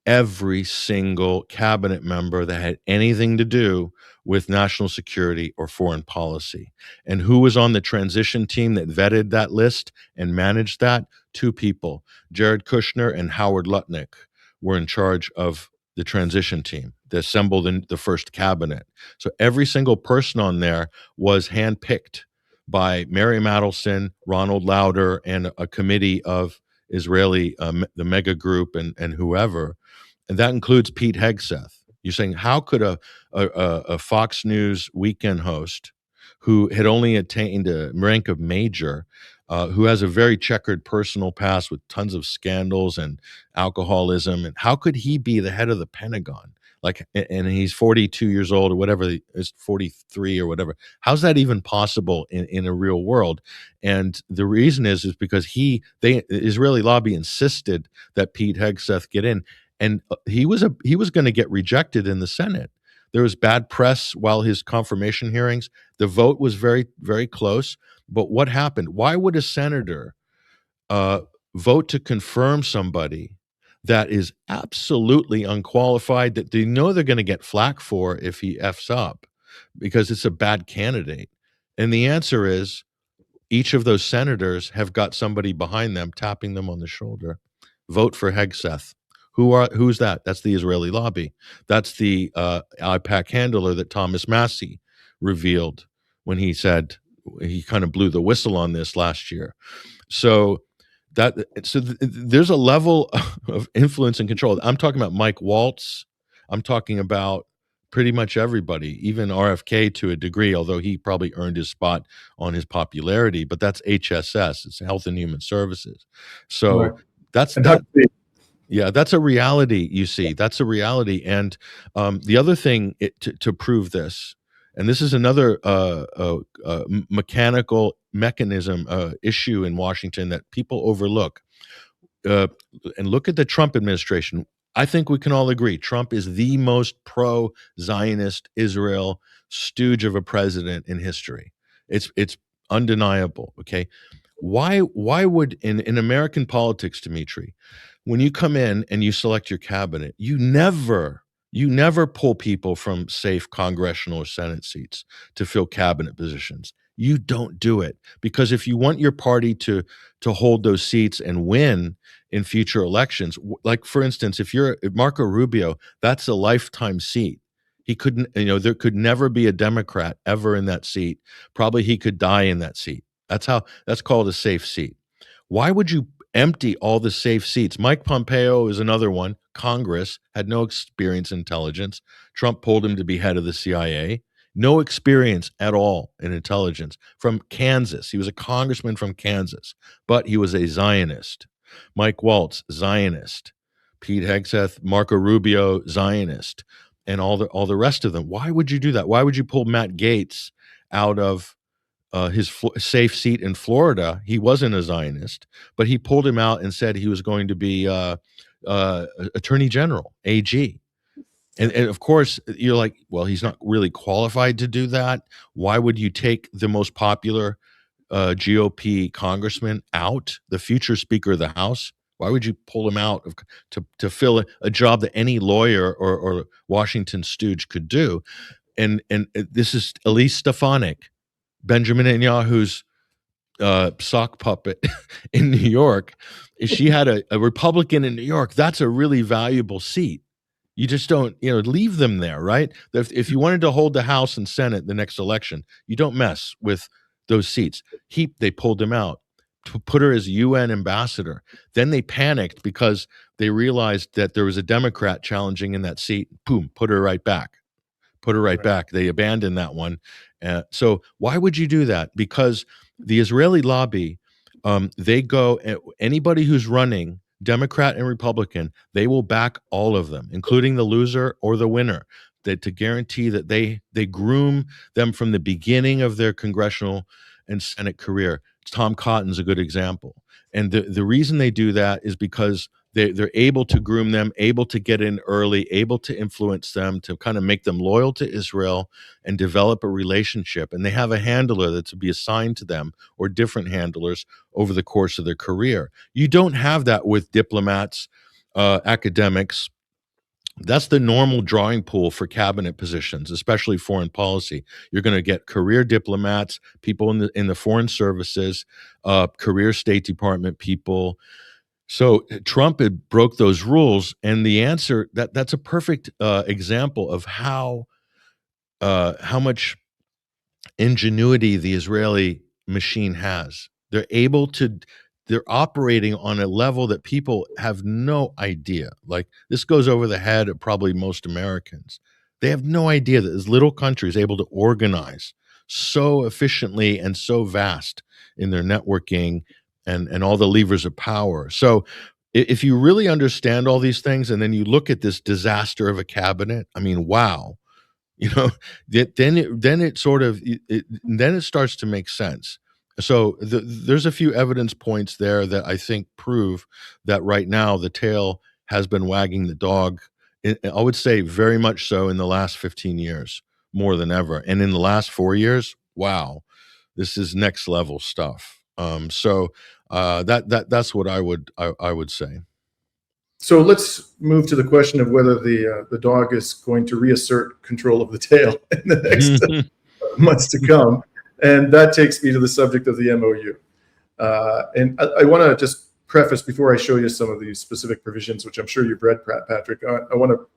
every single cabinet member that had anything to do with national security or foreign policy. And who was on the transition team that vetted that list and managed that? two people, Jared Kushner and Howard Lutnick, were in charge of the transition team that assembled in the first cabinet. So every single person on there was handpicked by Mary Madelson, Ronald Lauder, and a committee of Israeli, the mega group, and whoever. And that includes Pete Hegseth. You're saying, how could a Fox News weekend host who had only attained a rank of major, who has a very checkered personal past with tons of scandals and alcoholism, and how could he be the head of the Pentagon? Like, and he's 42 years old or whatever, is 43 or whatever. How's that even possible in a real world? And the reason is because the Israeli lobby insisted that Pete Hegseth get in, and he was going to get rejected in the Senate. There was bad press while his confirmation hearings. The vote was very, very close. But what happened? Why would a senator vote to confirm somebody that is absolutely unqualified, that they know they're going to get flack for if he F's up because it's a bad candidate? And the answer is each of those senators have got somebody behind them tapping them on the shoulder. Vote for Hegseth. Who's that? That's the Israeli lobby. That's the IPAC handler that Thomas Massey revealed when he said he kind of blew the whistle on this last year. So there's a level of influence and control. I'm talking about Mike Waltz. I'm talking about pretty much everybody, even RFK to a degree, although he probably earned his spot on his popularity. But that's HSS. It's Health and Human Services. So Right. that's And that. Yeah, that's a reality, you see. That's a reality. And the other thing to prove this, and this is another mechanical mechanism issue in Washington that people overlook. And look at the Trump administration. I think we can all agree Trump is the most pro-Zionist Israel stooge of a president in history. It's undeniable, okay? Why would in American politics, Dimitri, when you come in and you select your cabinet, you never pull people from safe congressional or Senate seats to fill cabinet positions. You don't do it because if you want your party to hold those seats and win in future elections, like for instance, if Marco Rubio, that's a lifetime seat. He couldn't, there could never be a Democrat ever in that seat. Probably he could die in that seat. That's called a safe seat. Why would you empty all the safe seats? Mike Pompeo is another one. Congress had no experience in intelligence. Trump pulled him to be head of the CIA. No experience at all in intelligence. From Kansas. He was a congressman from Kansas, but he was a Zionist. Mike Waltz, Zionist. Pete Hegseth, Marco Rubio, Zionist. And all the rest of them. Why would you do that? Why would you pull Matt Gaetz out of his safe seat in Florida? He wasn't a Zionist, but he pulled him out and said he was going to be Attorney General, AG. And of course, you're like, well, he's not really qualified to do that. Why would you take the most popular GOP congressman out, the future Speaker of the House? Why would you pull him out to fill a job that any lawyer or Washington stooge could do? And this is Elise Stefanik, Benjamin Netanyahu's sock puppet in New York. She had a Republican in New York. That's a really valuable seat. You just don't, leave them there, right? If you wanted to hold the House and Senate the next election, you don't mess with those seats. They pulled him out to put her as UN ambassador. Then they panicked because they realized that there was a Democrat challenging in that seat. Boom, put her right back. Back. They abandoned that one. So why would you do that? Because the Israeli lobby, they go, anybody who's running, Democrat and Republican, they will back all of them, including the loser or the winner, to guarantee that they groom them from the beginning of their congressional and Senate career. Tom Cotton's a good example. And the reason they do that is because they're able to groom them, able to get in early, able to influence them, to kind of make them loyal to Israel and develop a relationship. And they have a handler that's to be assigned to them or different handlers over the course of their career. You don't have that with diplomats, academics, That's the normal drawing pool for cabinet positions, especially foreign policy. You're going to get career diplomats, people in the foreign services, career State Department people. So Trump had broke those rules, and the answer that's a perfect example of how much ingenuity the Israeli machine has. They're operating on a level that people have no idea. Like, this goes over the head of probably most Americans. They have no idea that this little country is able to organize so efficiently and so vast in their networking and all the levers of power. So if you really understand all these things and then you look at this disaster of a cabinet, I mean, wow. Then it starts to make sense. So there's a few evidence points there that I think prove that right now the tail has been wagging the dog. I would say very much so in the last 15 years, more than ever. And in the last 4 years, wow, this is next level stuff. That's what I would say. So let's move to the question of whether the dog is going to reassert control of the tail in the next months to come. And that takes me to the subject of the MOU. And I want to just preface, before I show you some of these specific provisions, which I'm sure you've read, Patrick, I want to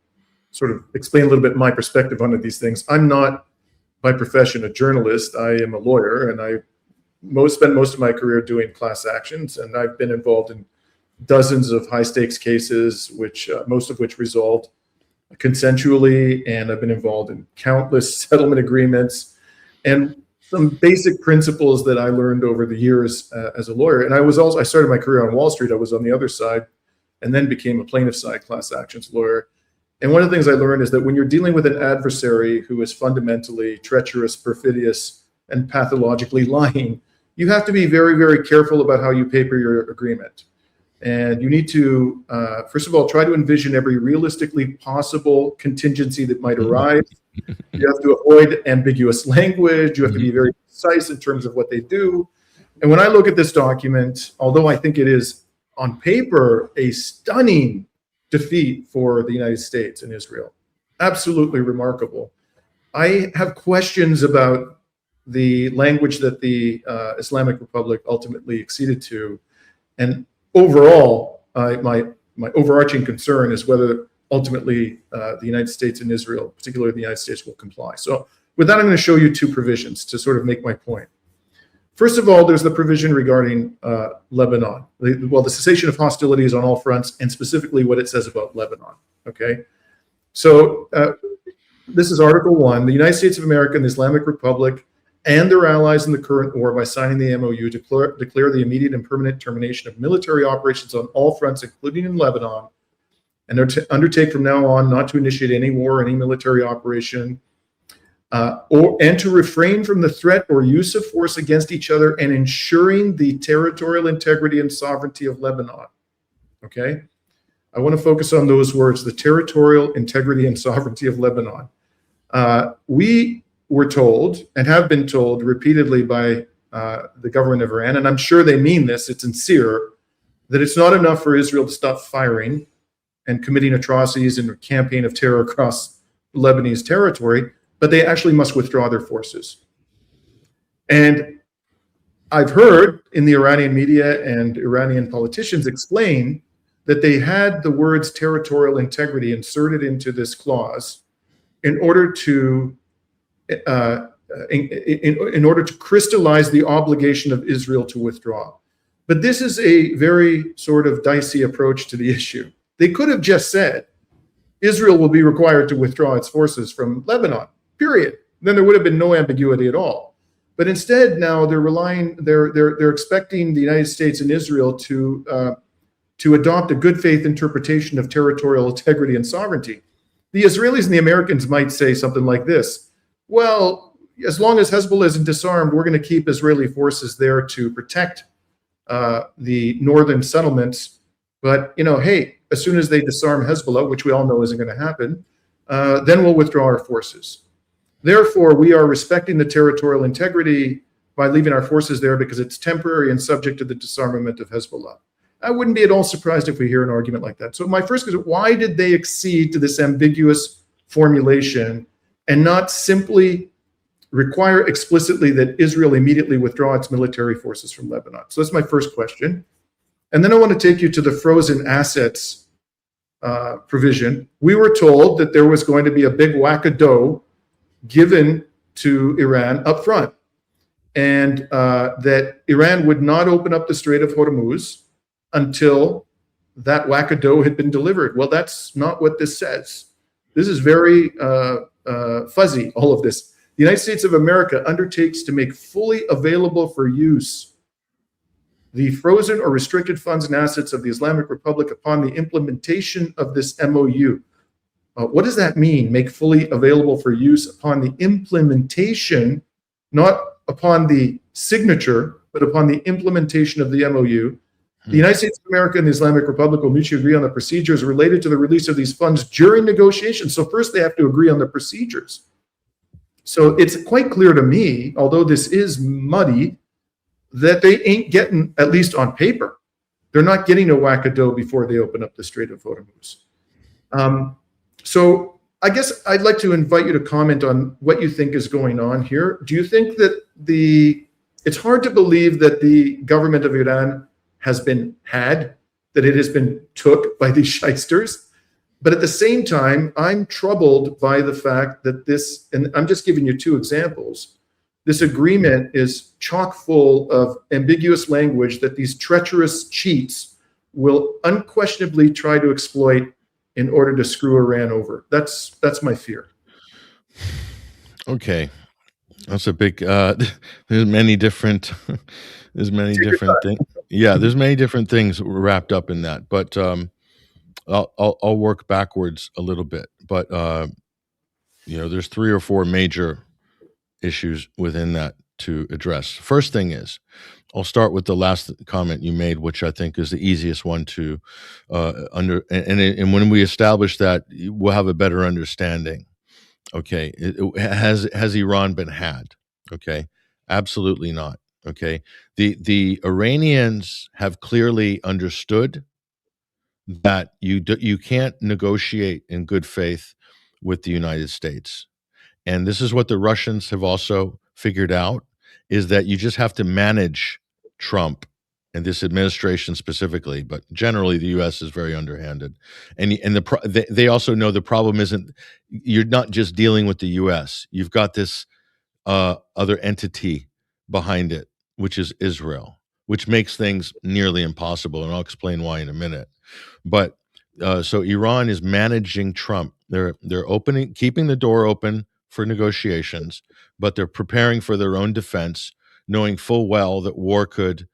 sort of explain a little bit my perspective on these things. I'm not by profession a journalist. I am a lawyer, and I spent most of my career doing class actions, and I've been involved in dozens of high stakes cases, which most of which resolved consensually, and I've been involved in countless settlement agreements and some basic principles that I learned over the years as a lawyer. And I started my career on Wall Street. I was on the other side, and then became a plaintiff side class actions lawyer. And one of the things I learned is that when you're dealing with an adversary who is fundamentally treacherous, perfidious, and pathologically lying, you have to be very, very careful about how you paper your agreement. And you need to, first of all, try to envision every realistically possible contingency that might arise. You have to avoid ambiguous language. You have to be very precise in terms of what they do. And when I look at this document, although I think it is on paper a stunning defeat for the United States and Israel, absolutely remarkable, I have questions about the language that the Islamic Republic ultimately acceded to. And overall, my overarching concern is whether ultimately the United States and Israel, particularly the United States, will comply. So with that, I'm going to show you two provisions to sort of make my point. First of all, there's the provision regarding Lebanon. The cessation of hostilities on all fronts, and specifically what it says about Lebanon. Okay, so this is Article 1. The United States of America and the Islamic Republic and their allies in the current war, by signing the MOU, declare the immediate and permanent termination of military operations on all fronts, including in Lebanon, and undertake from now on not to initiate any war, any military operation, and to refrain from the threat or use of force against each other, and ensuring the territorial integrity and sovereignty of Lebanon. Okay? I want to focus on those words, the territorial integrity and sovereignty of Lebanon. We were told, and have been told repeatedly by the government of Iran, and I'm sure they mean this, it's sincere, that it's not enough for Israel to stop firing and committing atrocities and a campaign of terror across Lebanese territory, but they actually must withdraw their forces. And I've heard in the Iranian media and Iranian politicians explain that they had the words territorial integrity inserted into this clause in order to in order to crystallize the obligation of Israel to withdraw. But this is a very sort of dicey approach to the issue. They could have just said, Israel will be required to withdraw its forces from Lebanon, period. Then there would have been no ambiguity at all. But instead, now they're expecting the United States and Israel to adopt a good faith interpretation of territorial integrity and sovereignty. The Israelis and the Americans might say something like this: well, as long as Hezbollah isn't disarmed, we're going to keep Israeli forces there to protect the northern settlements. But, hey, as soon as they disarm Hezbollah, which we all know isn't going to happen, then we'll withdraw our forces. Therefore, we are respecting the territorial integrity by leaving our forces there because it's temporary and subject to the disarmament of Hezbollah. I wouldn't be at all surprised if we hear an argument like that. So my first question, why did they accede to this ambiguous formulation and not simply require explicitly that Israel immediately withdraw its military forces from Lebanon? So that's my first question. And then I want to take you to the frozen assets provision. We were told that there was going to be a big whack of dough given to Iran up front, and that Iran would not open up the Strait of Hormuz until that whack of dough had been delivered. Well, that's not what this says. This is very fuzzy, all of this. The United States of America undertakes to make fully available for use the frozen or restricted funds and assets of the Islamic Republic upon the implementation of this MOU. What does that mean? Make fully available for use upon the implementation, not upon the signature, but upon the implementation of the MOU. The United States of America and the Islamic Republic will mutually agree on the procedures related to the release of these funds during negotiations. So first they have to agree on the procedures. So it's quite clear to me, although this is muddy, that they ain't getting, at least on paper, they're not getting a whack of dough before they open up the Strait of Hormuz. So I guess I'd like to invite you to comment on what you think is going on here. Do you think that it's hard to believe that the government of Iran has been had, that it has been took by these shysters? But at the same time, I'm troubled by the fact that this, and I'm just giving you two examples, this agreement is chock full of ambiguous language that these treacherous cheats will unquestionably try to exploit in order to screw Iran over. That's my fear. Okay, that's a big. There's many different. There's many different things. Yeah, there's many different things wrapped up in that. But I'll work backwards a little bit. But there's 3 or 4 major issues within that to address. First thing is, I'll start with the last comment you made, which I think is the easiest one to and when we establish that, we'll have a better understanding. Okay, has Iran been had? Okay, absolutely not. Okay, the Iranians have clearly understood that you can't negotiate in good faith with the United States, and this is what the Russians have also figured out, is that you just have to manage Trump and this administration specifically, but generally the U.S. is very underhanded, and they also know the problem isn't, you're not just dealing with the U.S. You've got this other entity behind it, which is Israel, which makes things nearly impossible, and I'll explain why in a minute. But so Iran is managing Trump. They're keeping the door open for negotiations, but they're preparing for their own defense, knowing full well that war could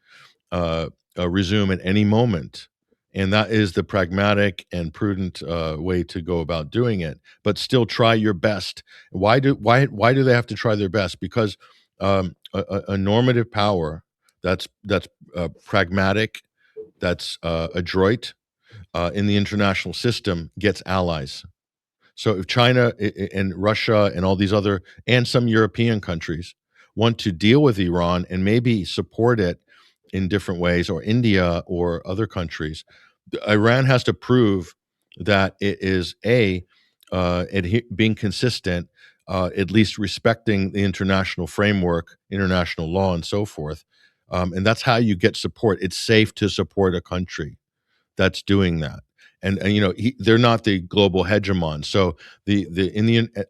resume at any moment. And that is the pragmatic and prudent way to go about doing it. But still try your best. Why do they have to try their best? Because a normative power that's pragmatic, that's adroit in the international system gets allies. So if China and Russia and all these other, and some European countries want to deal with Iran and maybe support it in different ways, or India or other countries, Iran has to prove that it is being consistent, at least respecting the international framework, international law, and so forth. And that's how you get support. It's safe to support a country that's doing that. And they're not the global hegemon. So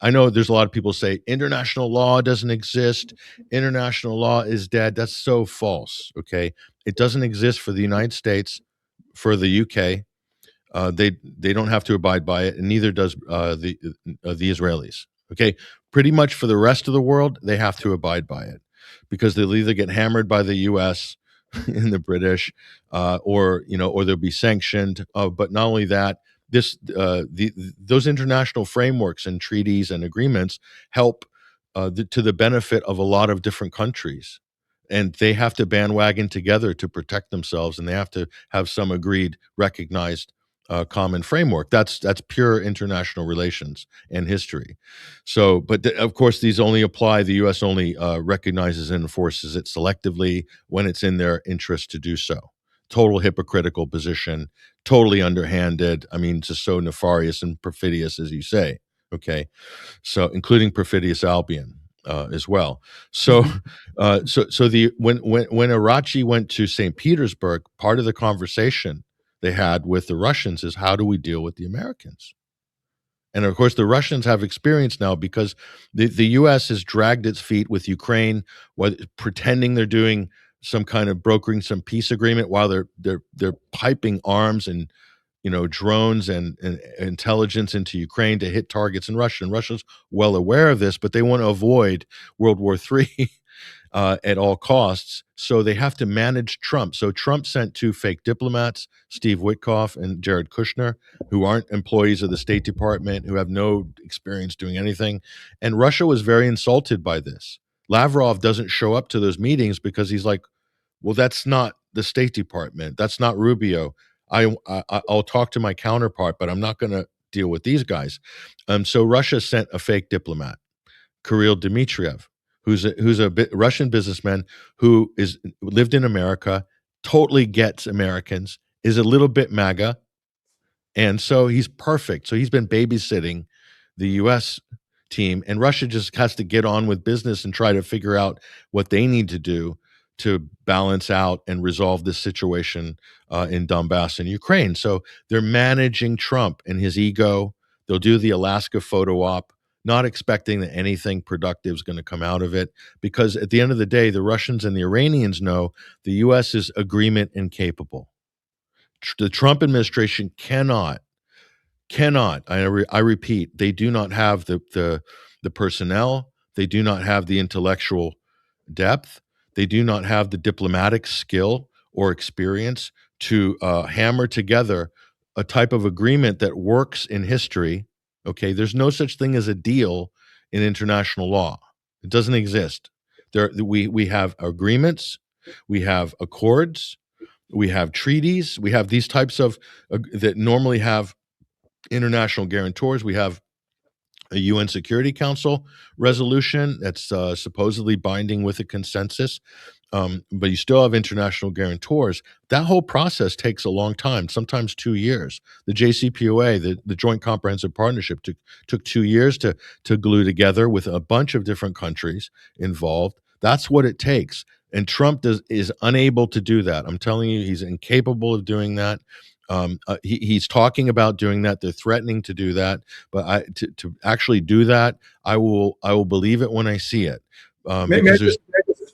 I know there's a lot of people say international law doesn't exist. International law is dead. That's so false. Okay, it doesn't exist for the United States, for the UK. They don't have to abide by it, and neither does the Israelis. Okay, pretty much for the rest of the world, they have to abide by it, because they'll either get hammered by the U.S. and the British, or they'll be sanctioned. But not only that, those international frameworks and treaties and agreements help to the benefit of a lot of different countries, and they have to bandwagon together to protect themselves, and they have to have some agreed, recognized common framework. That's pure international relations and history. So, but of course, these only apply. The U.S. only recognizes and enforces it selectively when it's in their interest to do so. total hypocritical position, totally underhanded. I mean, just so nefarious and perfidious, as you say. Okay, so including perfidious Albion as well. So, so the when Arachi went to St. Petersburg, part of the conversation they had with the Russians is, how do we deal with the Americans? And of course, the Russians have experience now, because the U.S. has dragged its feet with Ukraine, pretending they're doing some kind of brokering some peace agreement while they're piping arms and drones and intelligence into Ukraine to hit targets in Russia. And Russia's well aware of this, but they want to avoid World War III at all costs. So they have to manage Trump. So Trump sent two fake diplomats, Steve Witkoff and Jared Kushner, who aren't employees of the State Department, who have no experience doing anything. And Russia was very insulted by this. Lavrov doesn't show up to those meetings because he's like, well, that's not the State Department. That's not Rubio. I'll talk to my counterpart, but I'm not going to deal with these guys. So Russia sent a fake diplomat, Kirill Dmitriev, who's a Russian businessman who lived in America, totally gets Americans, is a little bit MAGA, and so he's perfect. So he's been babysitting the U.S. team, and Russia just has to get on with business and try to figure out what they need to do to balance out and resolve this situation in Donbass and Ukraine. So they're managing Trump and his ego. They'll do the Alaska photo op, not expecting that anything productive is going to come out of it, because at the end of the day, the Russians and the Iranians know the U.S. is agreement incapable. The Trump administration cannot, I repeat, they do not have the personnel, they do not have the intellectual depth, they do not have the diplomatic skill or experience to hammer together a type of agreement that works in history. Okay, there's no such thing as a deal in international law. It doesn't exist. We have agreements, we have accords, we have treaties, we have these types of that normally have international guarantors. We have a UN Security Council resolution that's supposedly binding with a consensus, but you still have international guarantors. That whole process takes a long time, sometimes 2 years. The JCPOA, the Joint Comprehensive Partnership, took 2 years to glue together with a bunch of different countries involved. That's what it takes. And Trump is unable to do that. I'm telling you, he's incapable of doing that. He's talking about doing that. They're threatening to do that, but to actually do that, I will believe it when I see it. May I just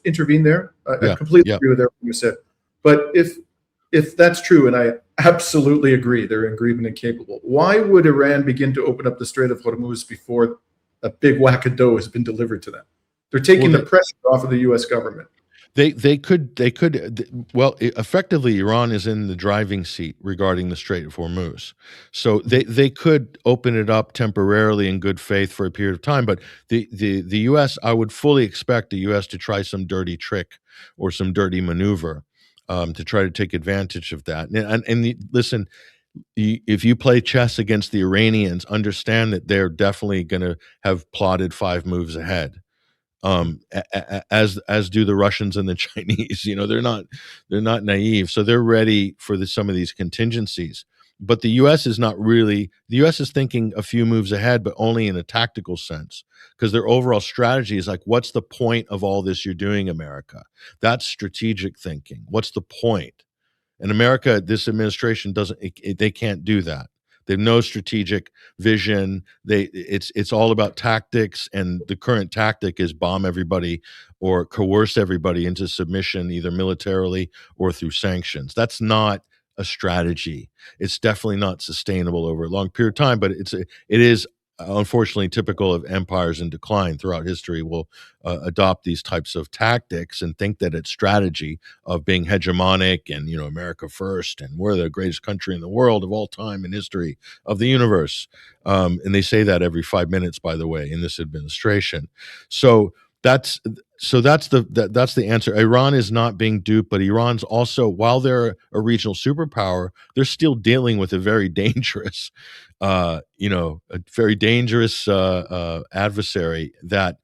intervene there? I completely agree with everything you said. But if that's true, and I absolutely agree, they're agreement incapable, why would Iran begin to open up the Strait of Hormuz before a big whack of dough has been delivered to them? They're taking the pressure off of the U.S. government. They could effectively Iran is in the driving seat regarding the Strait of Hormuz. So they could open it up temporarily in good faith for a period of time, but the US, I would fully expect the US to try some dirty trick or some dirty maneuver to try to take advantage of that. Listen, if you play chess against the Iranians, understand that they're definitely going to have plotted 5 moves ahead. As do the Russians and the Chinese. They're not naive, so they're ready for some of these contingencies. But the U.S. is not really. The U.S. is thinking a few moves ahead, but only in a tactical sense, because their overall strategy is like, what's the point of all this you're doing, America? That's strategic thinking. What's the point? And America, this administration they can't do that. They have no strategic vision. It's all about tactics, and the current tactic is bomb everybody or coerce everybody into submission, either militarily or through sanctions. That's not a strategy. It's definitely not sustainable over a long period of time, but it is unfortunately typical of empires in decline throughout history will adopt these types of tactics and think that it's strategy of being hegemonic and America first and we're the greatest country in the world of all time in history of the universe, and they say that every 5 minutes, by the way, in this administration. So that's the answer. Iran is not being duped, but Iran's also, while they're a regional superpower, they're still dealing with a very dangerous adversary that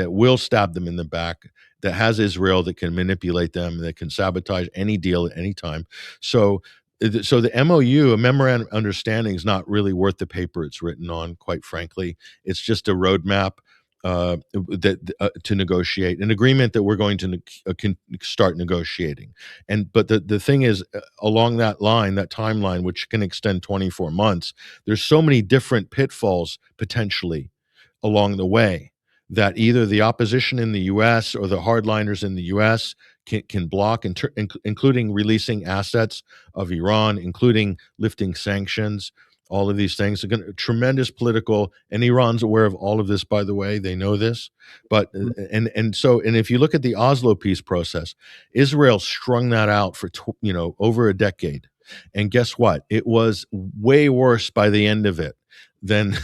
will stab them in the back that has Israel, that can manipulate them, that can sabotage any deal at any time. So the MOU, a memorandum of understanding, is not really worth the paper it's written on, quite frankly. It's just a roadmap to negotiate an agreement that we're going to can start negotiating. But the thing is, along that line, that timeline, which can extend 24 months, there's so many different pitfalls potentially along the way that either the opposition in the U.S. or the hardliners in the U.S. can block, including releasing assets of Iran, including lifting sanctions. All of these things are tremendous political, and Iran's aware of all of this, by the way. They know this. But and if you look at the Oslo peace process, Israel strung that out for over a decade. And guess what? It was way worse by the end of it than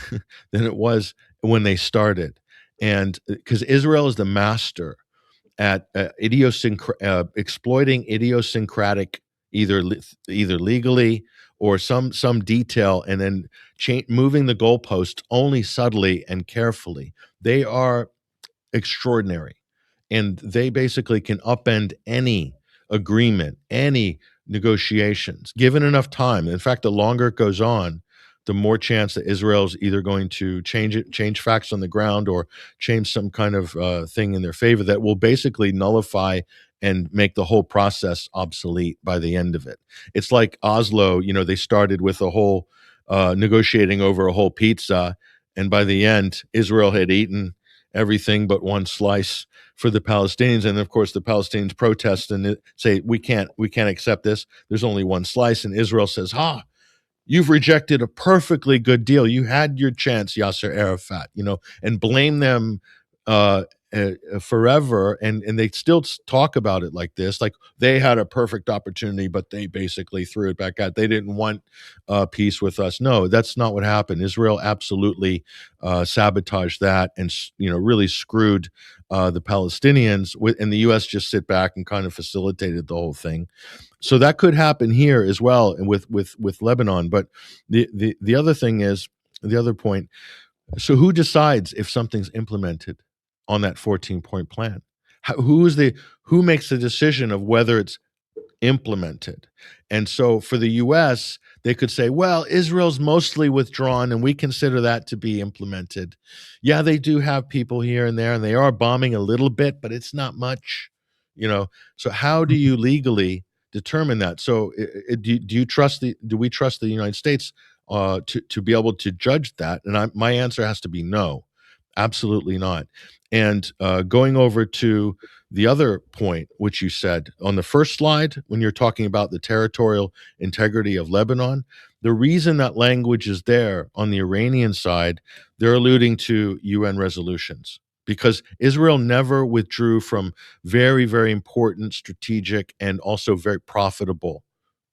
than it was when they started. And because Israel is the master at exploiting idiosyncratic, either legally or some detail, and then moving the goalposts only subtly and carefully. They are extraordinary, and they basically can upend any agreement, any negotiations, given enough time. In fact, the longer it goes on, the more chance that Israel's either going to change facts on the ground, or change some kind of thing in their favor that will basically nullify and make the whole process obsolete by the end of it. It's like Oslo, they started with a whole negotiating over a whole pizza, and by the end, Israel had eaten everything but one slice for the Palestinians. And of course, the Palestinians protest and say, we can't accept this. There's only one slice. And Israel says, you've rejected a perfectly good deal. You had your chance, Yasser Arafat, and blame them forever. And they still talk about it like this, like they had a perfect opportunity, but they basically threw it back out. They didn't want peace with us. No, that's not what happened. Israel absolutely sabotaged that, and really screwed the Palestinians, and the U.S. just sit back and kind of facilitated the whole thing. So that could happen here as well, and with Lebanon. But the other thing is, the other point, so who decides if something's implemented on that 14-point plan? Who makes the decision of whether it's implemented? And so for the U.S., they could say, well, Israel's mostly withdrawn, and we consider that to be implemented. Yeah, they do have people here and there, and they are bombing a little bit, but it's not much, So how do you legally determine that? So do we trust the United States to be able to judge that? And my answer has to be no, absolutely not. And going over to the other point, which you said on the first slide, when you're talking about the territorial integrity of Lebanon, the reason that language is there on the Iranian side, they're alluding to UN resolutions, because Israel never withdrew from very, very important, strategic, and also very profitable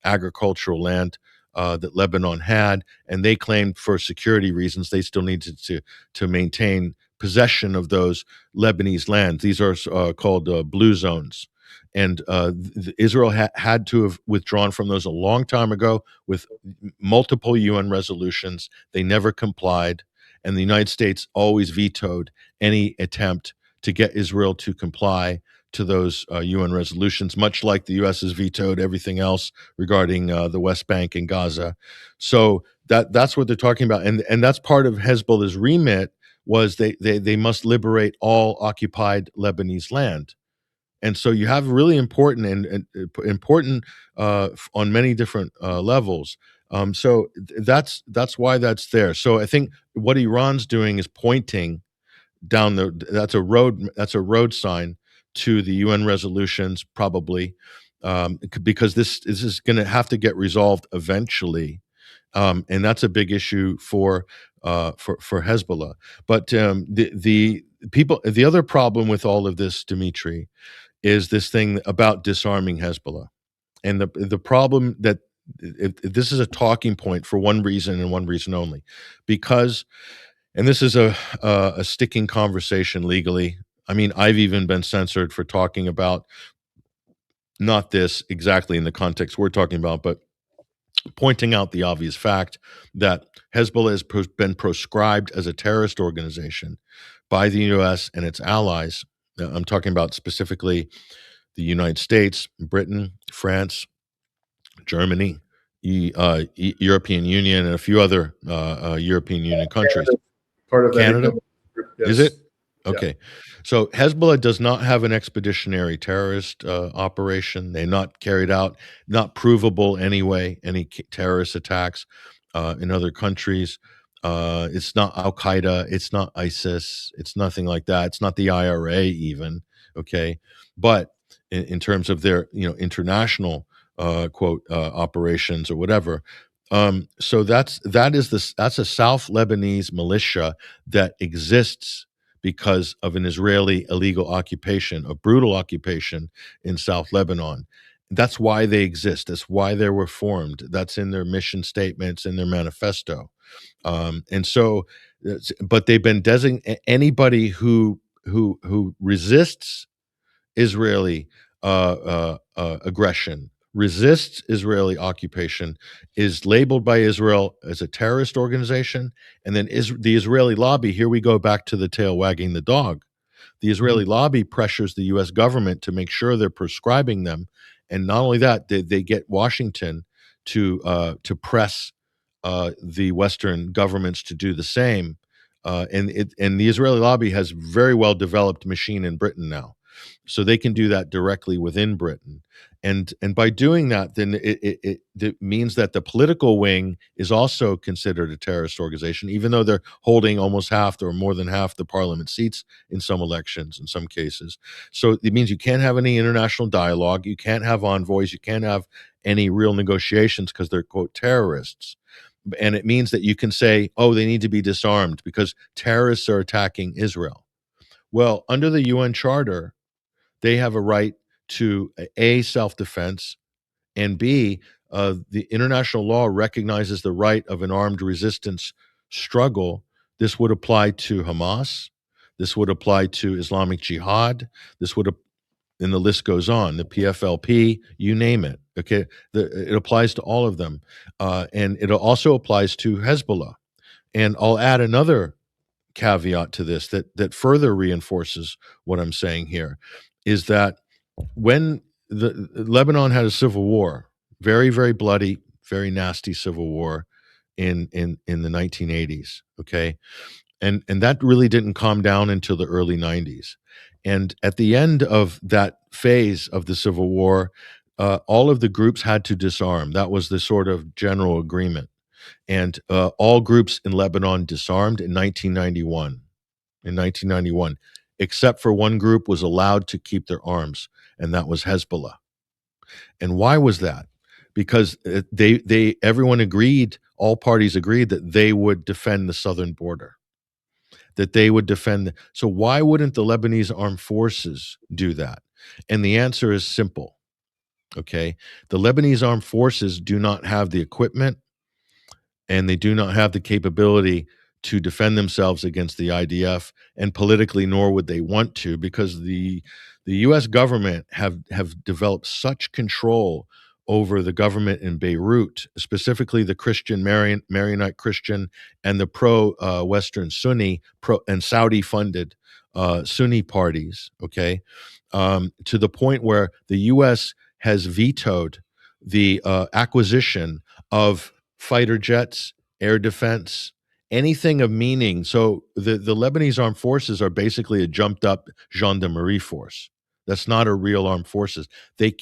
agricultural land that Lebanon had, and they claimed for security reasons they still needed to maintain possession of those Lebanese lands. These are called blue zones. And Israel had to have withdrawn from those a long time ago with multiple UN resolutions. They never complied. And the United States always vetoed any attempt to get Israel to comply to those UN resolutions, much like the U.S. has vetoed everything else regarding the West Bank and Gaza. So that's what they're talking about. And that's part of Hezbollah's remit, was they must liberate all occupied Lebanese land. And so you have really important and important on many different levels. So that's why that's there. So I think what Iran's doing is pointing down that's a road sign to the UN resolutions, probably, because this is going to have to get resolved eventually, and that's a big issue for Hezbollah. But the other problem with all of this, Dimitri, is this thing about disarming Hezbollah, and the problem that this is a talking point for one reason and one reason only, because, and this is a sticking conversation legally. I mean, I've even been censored for talking about not this exactly in the context we're talking about, but pointing out the obvious fact that Hezbollah has been proscribed as a terrorist organization by the U.S. and its allies I'm talking about specifically the United States, Britain, France, Germany, European Union, and a few other European Union countries. Part of that Canada, economic group, is yes. it? Okay. So Hezbollah does not have an expeditionary terrorist operation. They're not carried out, not provable anyway, any terrorist attacks in other countries. It's not Al Qaeda. It's not ISIS. It's nothing like that. It's not the IRA even. Okay. But in terms of their, international quote operations or whatever. So that's a South Lebanese militia that exists because of an Israeli illegal occupation, a brutal occupation in South Lebanon. That's why they exist. That's why they were formed. That's in their mission statements, in their manifesto. And so, but they've been designated anybody who resists Israeli aggression, resists Israeli occupation, is labeled by Israel as a terrorist organization. And then the Israeli lobby, here we go back to the tail wagging the dog. The Israeli lobby pressures the U.S. government to make sure they're prescribing them. And not only that, they get Washington to press the Western governments to do the same. And the Israeli lobby has very well developed machine in Britain now, so they can do that directly within Britain. And by doing that, then it means that the political wing is also considered a terrorist organization, even though they're holding almost half or more than half the parliament seats in some elections, in some cases. So it means you can't have any international dialogue, you can't have envoys, you can't have any real negotiations because they're, quote, terrorists. And it means that you can say, oh, they need to be disarmed because terrorists are attacking Israel. Well, under the UN Charter, they have a right to A, self-defense, and B, the international law recognizes the right of an armed resistance struggle. This would apply to Hamas. This would apply to Islamic Jihad. And the list goes on, the PFLP, you name it. Okay, it applies to all of them. And it also applies to Hezbollah. And I'll add another caveat to this that further reinforces what I'm saying here, is that when the Lebanon had a civil war, very, very bloody, very nasty civil war in the 1980s, okay? And that really didn't calm down until the early 90s. And at the end of that phase of the Civil War, all of the groups had to disarm. That was the sort of general agreement. And all groups in Lebanon disarmed in 1991. In 1991, except for one group was allowed to keep their arms, and that was Hezbollah. And why was that? Because everyone agreed, all parties agreed that they would defend the southern border, that they would defend. So why wouldn't the Lebanese armed forces do that? And the answer is simple. Okay, the Lebanese armed forces do not have the equipment, and they do not have the capability to defend themselves against the IDF, and politically, nor would they want to, because the U.S. government have developed such control over the government in Beirut, specifically the Christian Maronite Christian and the pro-Western Sunni and Saudi-funded Sunni parties. Okay, to the point where the U.S. has vetoed the acquisition of fighter jets, air defense, anything of meaning. So the Lebanese armed forces are basically a jumped up gendarmerie force. That's not a real armed forces. They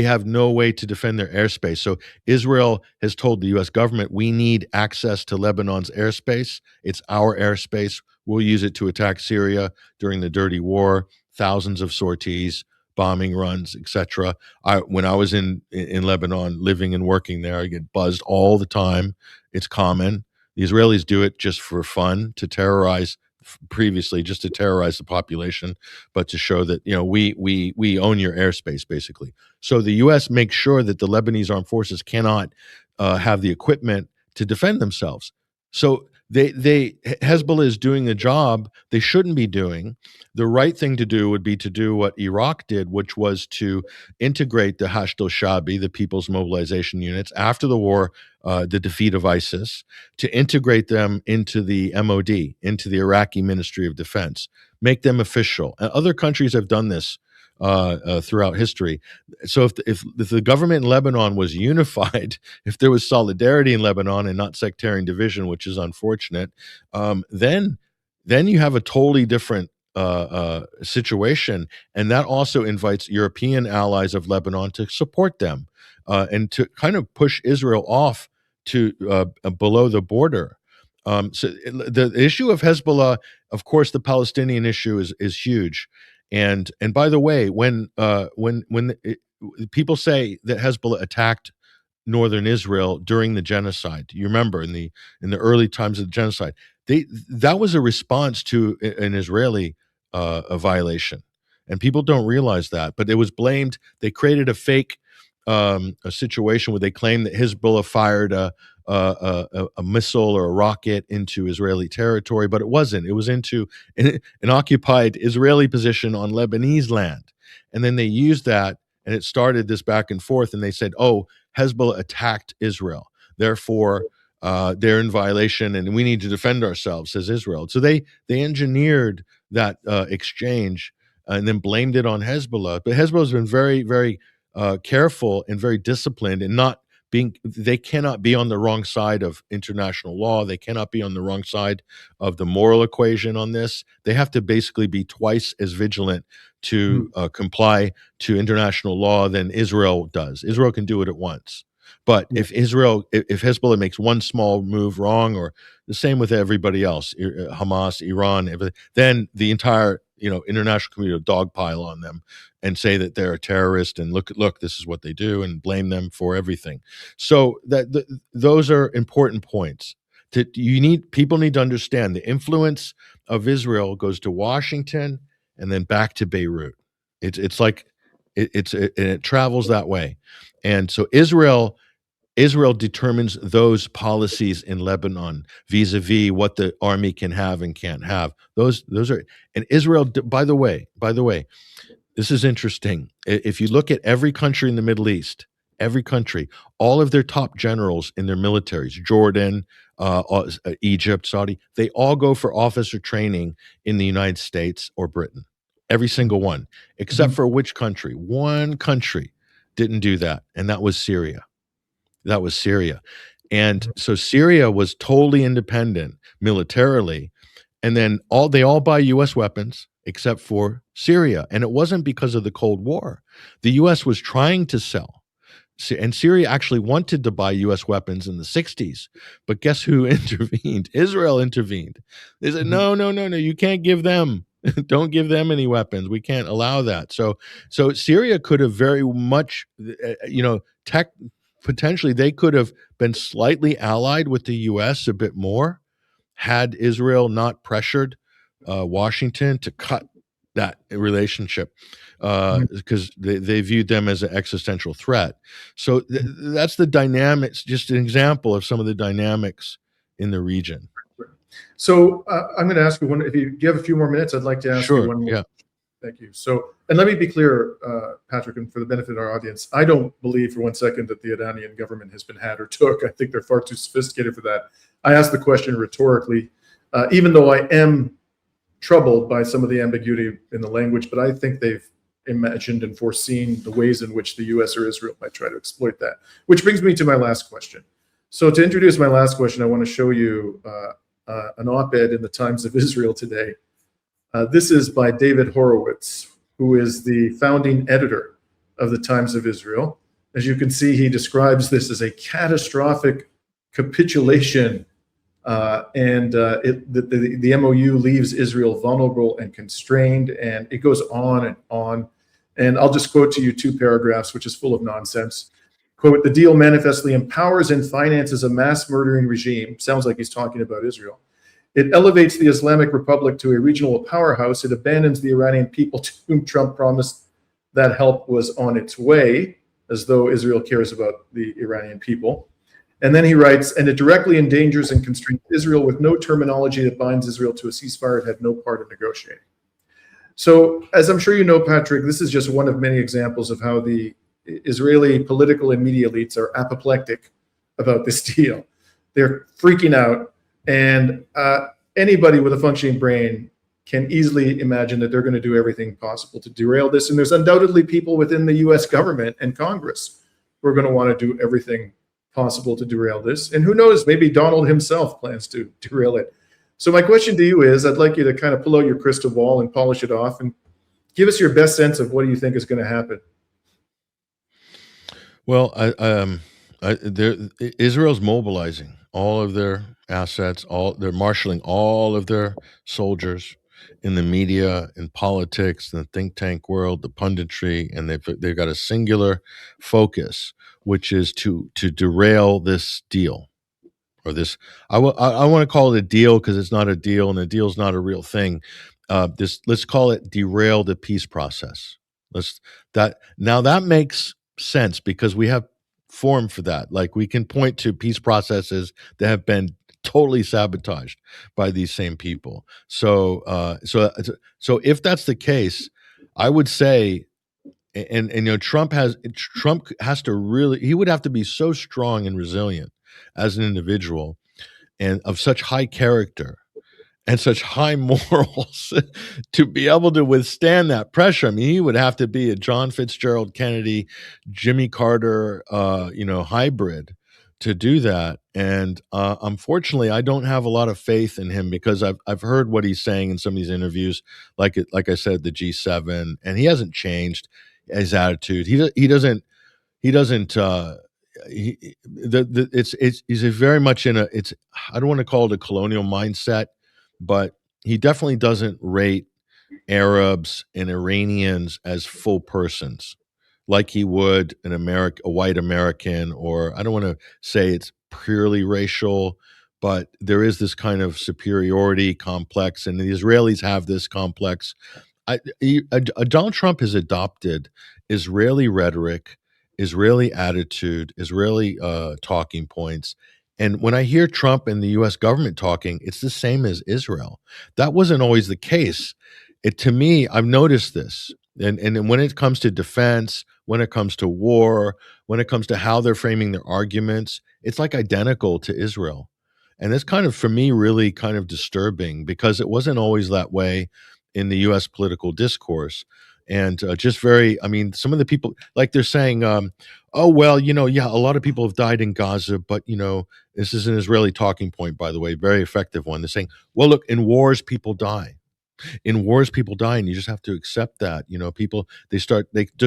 have no way to defend their airspace. So Israel has told the US government, we need access to Lebanon's airspace. It's our airspace. We'll use it to attack Syria during the dirty war, thousands of sorties, bombing runs, etc. When I was in Lebanon, living and working there, I get buzzed all the time. It's common. The Israelis do it just for fun, to terrorize, previously just to terrorize the population, but to show that, we own your airspace, basically. So the U.S. makes sure that the Lebanese armed forces cannot have the equipment to defend themselves. So Hezbollah is doing a job they shouldn't be doing. The right thing to do would be to do what Iraq did, which was to integrate the Hashd al-Shabi, the People's Mobilization Units, after the war, the defeat of ISIS, to integrate them into the MOD, into the Iraqi Ministry of Defense, make them official. And other countries have done this throughout history. So if the government in Lebanon was unified, if there was solidarity in Lebanon and not sectarian division, which is unfortunate, then you have a totally different situation, and that also invites European allies of Lebanon to support them and to kind of push Israel off to below the border. So the issue of Hezbollah, of course, the Palestinian issue is huge. And by the way, when people say that Hezbollah attacked northern Israel during the genocide, you remember in the early times of the genocide, that was a response to an Israeli a violation, and people don't realize that. But it was blamed. They created a fake a situation where they claimed that Hezbollah fired a missile or a rocket into Israeli territory, but it wasn't. It was into an occupied Israeli position on Lebanese land. And then they used that, and it started this back and forth, and they said, oh, Hezbollah attacked Israel. Therefore, they're in violation, and we need to defend ourselves, says Israel. So they engineered that exchange and then blamed it on Hezbollah. But Hezbollah's been very, very careful and very disciplined and not they cannot be on the wrong side of international law. They cannot be on the wrong side of the moral equation on this. They have to basically be twice as vigilant to comply to international law than Israel does. Israel can do it at once. But if Hezbollah makes one small move wrong, or the same with everybody else, Hamas, Iran, everything, then the entire international community will dogpile on them and say that they're a terrorist and look, this is what they do, and blame them for everything. So those are important points. People need to understand the influence of Israel goes to Washington and then back to Beirut. It's like it travels that way, and so Israel determines those policies in Lebanon vis-a-vis what the army can have and can't have. Those are, and Israel, by the way, this is interesting. If you look at every country in the Middle East, every country, all of their top generals in their militaries, Jordan, Egypt, Saudi, they all go for officer training in the United States or Britain. Every single one, except for which country? One country didn't do that, and that was Syria. And so Syria was totally independent militarily, and then they all buy U.S. weapons except for Syria. And it wasn't because of the Cold War. The U.S. was trying to sell, and Syria actually wanted to buy U.S. weapons in the 60s. But guess who intervened? Israel intervened. They said, no, you can't give them. Don't give them any weapons. We can't allow that. So Syria could have very much, potentially they could have been slightly allied with the U.S. a bit more had Israel not pressured Washington to cut that relationship because they viewed them as an existential threat. So that's the dynamics, just an example of some of the dynamics in the region. So I'm going to ask you one. If you have a few more minutes, I'd like to ask you one more. Yeah. Thank you. So, and let me be clear, Patrick, and for the benefit of our audience, I don't believe for one second that the Iranian government has been had or took. I think they're far too sophisticated for that. I asked the question rhetorically, even though I am troubled by some of the ambiguity in the language, but I think they've imagined and foreseen the ways in which the U.S. or Israel might try to exploit that. Which brings me to my last question. So to introduce my last question, I want to show you an op-ed in the Times of Israel today. This is by David Horowitz, who is the founding editor of the Times of Israel. As you can see, he describes this as a catastrophic capitulation, and the MOU leaves Israel vulnerable and constrained, and it goes on and on. And I'll just quote to you 2 paragraphs, which is full of nonsense. Quote, "The deal manifestly empowers and finances a mass murdering regime." Sounds like he's talking about Israel. "It elevates the Islamic Republic to a regional powerhouse. It abandons the Iranian people to whom Trump promised that help was on its way," as though Israel cares about the Iranian people. And then he writes, and it directly endangers and constrains Israel with no terminology that binds Israel to a ceasefire it had no part in negotiating. So, as I'm sure you know, Patrick, this is just one of many examples of how the Israeli political and media elites are apoplectic about this deal. They're freaking out, and anybody with a functioning brain can easily imagine that they're going to do everything possible to derail this. And there's undoubtedly people within the US government and Congress who are going to want to do everything possible to derail this. And who knows, maybe Donald himself plans to derail it. So my question to you is, I'd like you to kind of pull out your crystal ball and polish it off and give us your best sense of what do you think is going to happen. Well, Israel's mobilizing all of their assets. They're marshaling all of their soldiers in the media, in politics, in the think tank world, the punditry, and they've got a singular focus, which is to derail this deal. Or this, I want to call it a deal because it's not a deal, and a deal is not a real thing. Let's call it derail the peace process. Now that makes sense because we have form for that. Like we can point to peace processes that have been totally sabotaged by these same people. So if that's the case, I would say, and you know, Trump has to really, he would have to be so strong and resilient as an individual and of such high character and such high morals to be able to withstand that pressure. I mean, he would have to be a John Fitzgerald Kennedy, Jimmy Carter, hybrid to do that. And unfortunately, I don't have a lot of faith in him because I've heard what he's saying in some of these interviews, like I said, the G7, and he hasn't changed his attitude. He's very much in I don't want to call it a colonial mindset, but he definitely doesn't rate Arabs and Iranians as full persons like he would a white American, or I don't want to say it's purely racial, but there is this kind of superiority complex, and the Israelis have this complex. Donald Trump has adopted Israeli rhetoric, Israeli attitude, Israeli talking points. And when I hear Trump and the U.S. government talking, it's the same as Israel. That wasn't always the case. To me, I've noticed this. And when it comes to defense, when it comes to war, when it comes to how they're framing their arguments, it's like identical to Israel. And it's kind of, for me, really kind of disturbing because it wasn't always that way in the U.S. political discourse. And some of the people, like they're saying, a lot of people have died in Gaza, but, this is an Israeli talking point, by the way, very effective one. They're saying, well, look, in wars, people die. In wars, people die, and you just have to accept that. They're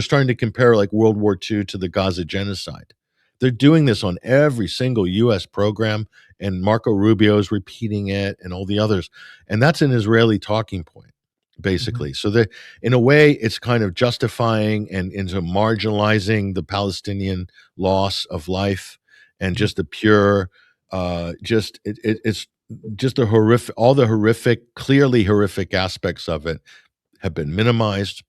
starting to compare like World War II to the Gaza genocide. They're doing this on every single U.S. program, and Marco Rubio is repeating it, and all the others. And that's an Israeli talking point, basically. Mm-hmm. So in a way, it's kind of justifying and into marginalizing the Palestinian loss of life, and just the pure, it's just the horrific, all the horrific, clearly horrific aspects of it have been minimized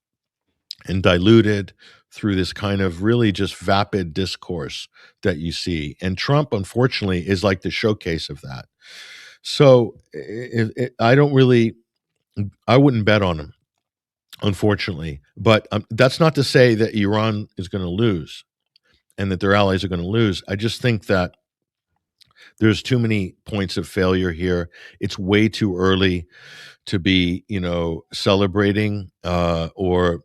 and diluted through this kind of really just vapid discourse that you see. And Trump, unfortunately, is like the showcase of that. So I wouldn't bet on him, unfortunately. But that's not to say that Iran is going to lose and that their allies are going to lose. I just think that there's too many points of failure here. It's way too early to be, celebrating, or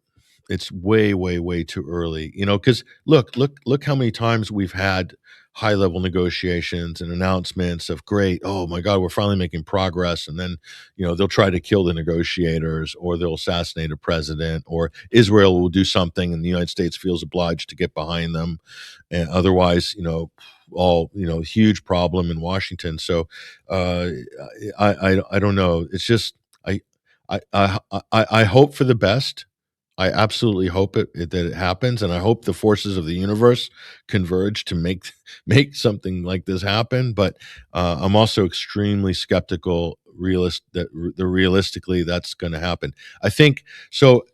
it's way, way, way too early, because look how many times we've had high-level negotiations and announcements of great, oh my God, we're finally making progress. And then, they'll try to kill the negotiators, or they'll assassinate a president, or Israel will do something and the United States feels obliged to get behind them. And otherwise, huge problem in Washington. So I don't know. It's just, I hope for the best. I absolutely hope that it happens, and I hope the forces of the universe converge to make something like this happen. But I'm also extremely skeptical, realistically that's going to happen. I think so.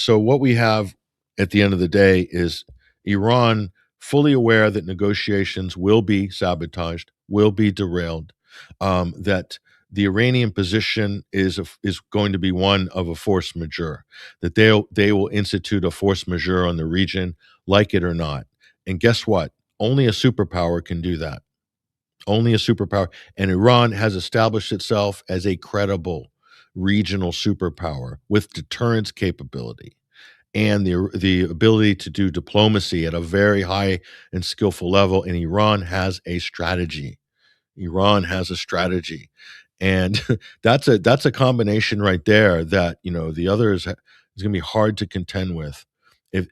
What we have at the end of the day is Iran fully aware that negotiations will be sabotaged, will be derailed, that the Iranian position is going to be one of a force majeure, that they will institute a force majeure on the region, like it or not. And guess what? Only a superpower can do that. Only a superpower. And Iran has established itself as a credible regional superpower with deterrence capability and the ability to do diplomacy at a very high and skillful level. And Iran has a strategy. Iran has a strategy. And that's a combination right there that, the others is going to be hard to contend with.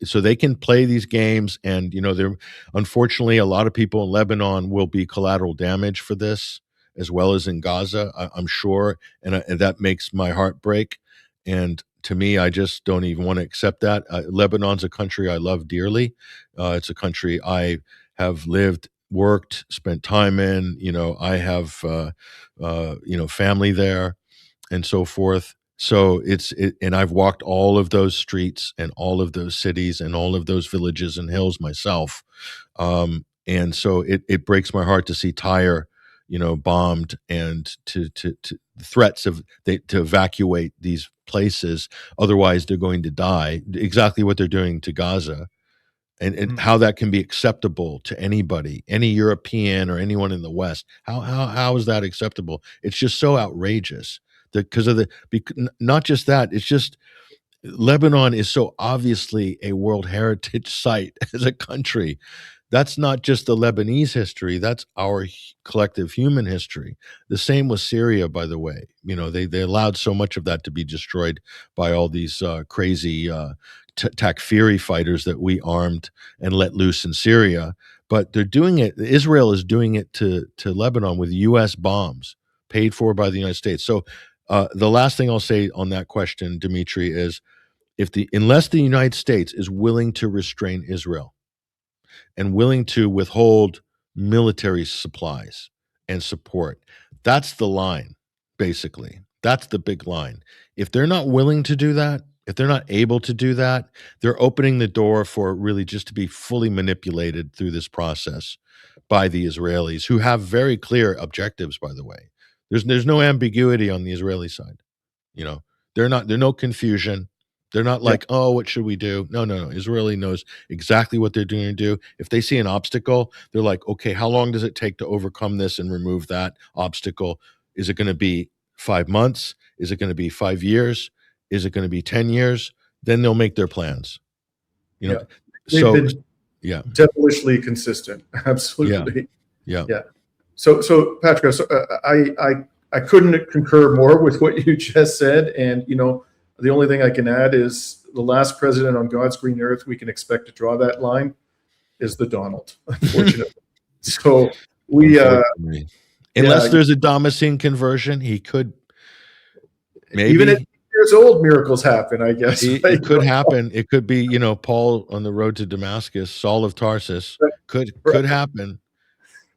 So they can play these games, and there, unfortunately, a lot of people in Lebanon will be collateral damage for this, as well as in Gaza, I'm sure, and that makes my heart break. And to me, I just don't even want to accept that. Lebanon's a country I love dearly. It's a country I have lived, worked, spent time in. I have family there, and so forth. So and I've walked all of those streets and all of those cities and all of those villages and hills myself. And so it breaks my heart to see Tyre, bombed, and to threats to evacuate these places. Otherwise, they're going to die. Exactly what they're doing to Gaza. And how that can be acceptable to anybody, any European or anyone in the West. How is that acceptable? It's just so outrageous. Because not just that, it's just Lebanon is so obviously a World Heritage Site as a country. That's not just the Lebanese history, that's our collective human history. The same with Syria, by the way. They allowed so much of that to be destroyed by all these crazy Takfiri fighters that we armed and let loose in Syria. But they're doing it, Israel is doing it to Lebanon with U.S. bombs paid for by the United States. So the last thing I'll say on that question, Dimitri, is unless the United States is willing to restrain Israel and willing to withhold military supplies and support, that's the line, basically. That's the big line. If they're not willing to do that, if they're not able to do that, they're opening the door for really just to be fully manipulated through this process by the Israelis, who have very clear objectives, by the way. There's no ambiguity on the Israeli side. There's no confusion. They're not like, oh, what should we do? No. Israeli knows exactly what they're doing to do. If they see an obstacle, they're like, okay, how long does it take to overcome this and remove that obstacle? Is it going to be 5 months? Is it going to be 5 years? Is it going to be 10 years? Then they'll make their plans. They've been devilishly consistent. Absolutely. Yeah. So Patrick, I couldn't concur more with what you just said. And, the only thing I can add is the last president on God's green earth we can expect to draw that line is the Donald, unfortunately. So unless there's a Damascene conversion, he could maybe. Even at years old, miracles happen, I guess. It could happen. It could be, Paul on the road to Damascus, Saul of Tarsus. Could happen.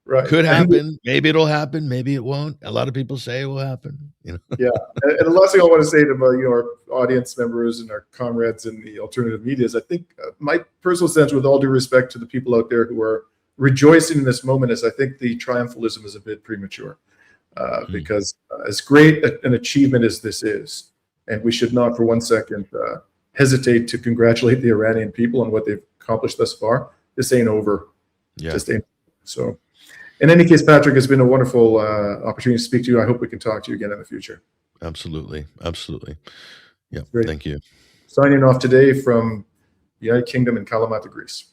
Right. Could happen. Maybe it'll happen. Maybe it won't. A lot of people say it will happen. Yeah. And the last thing I want to say to our audience members and our comrades in the alternative media is I think my personal sense, with all due respect to the people out there who are rejoicing in this moment, is I think the triumphalism is a bit premature because as great an achievement as this is, and we should not for one second hesitate to congratulate the Iranian people on what they've accomplished thus far, this ain't over. Yeah. Just ain't. So in any case, Patrick, it's been a wonderful opportunity to speak to you. I hope we can talk to you again in the future. Absolutely. Yeah. Great. Thank you. Signing off today from the United Kingdom in Kalamata, Greece.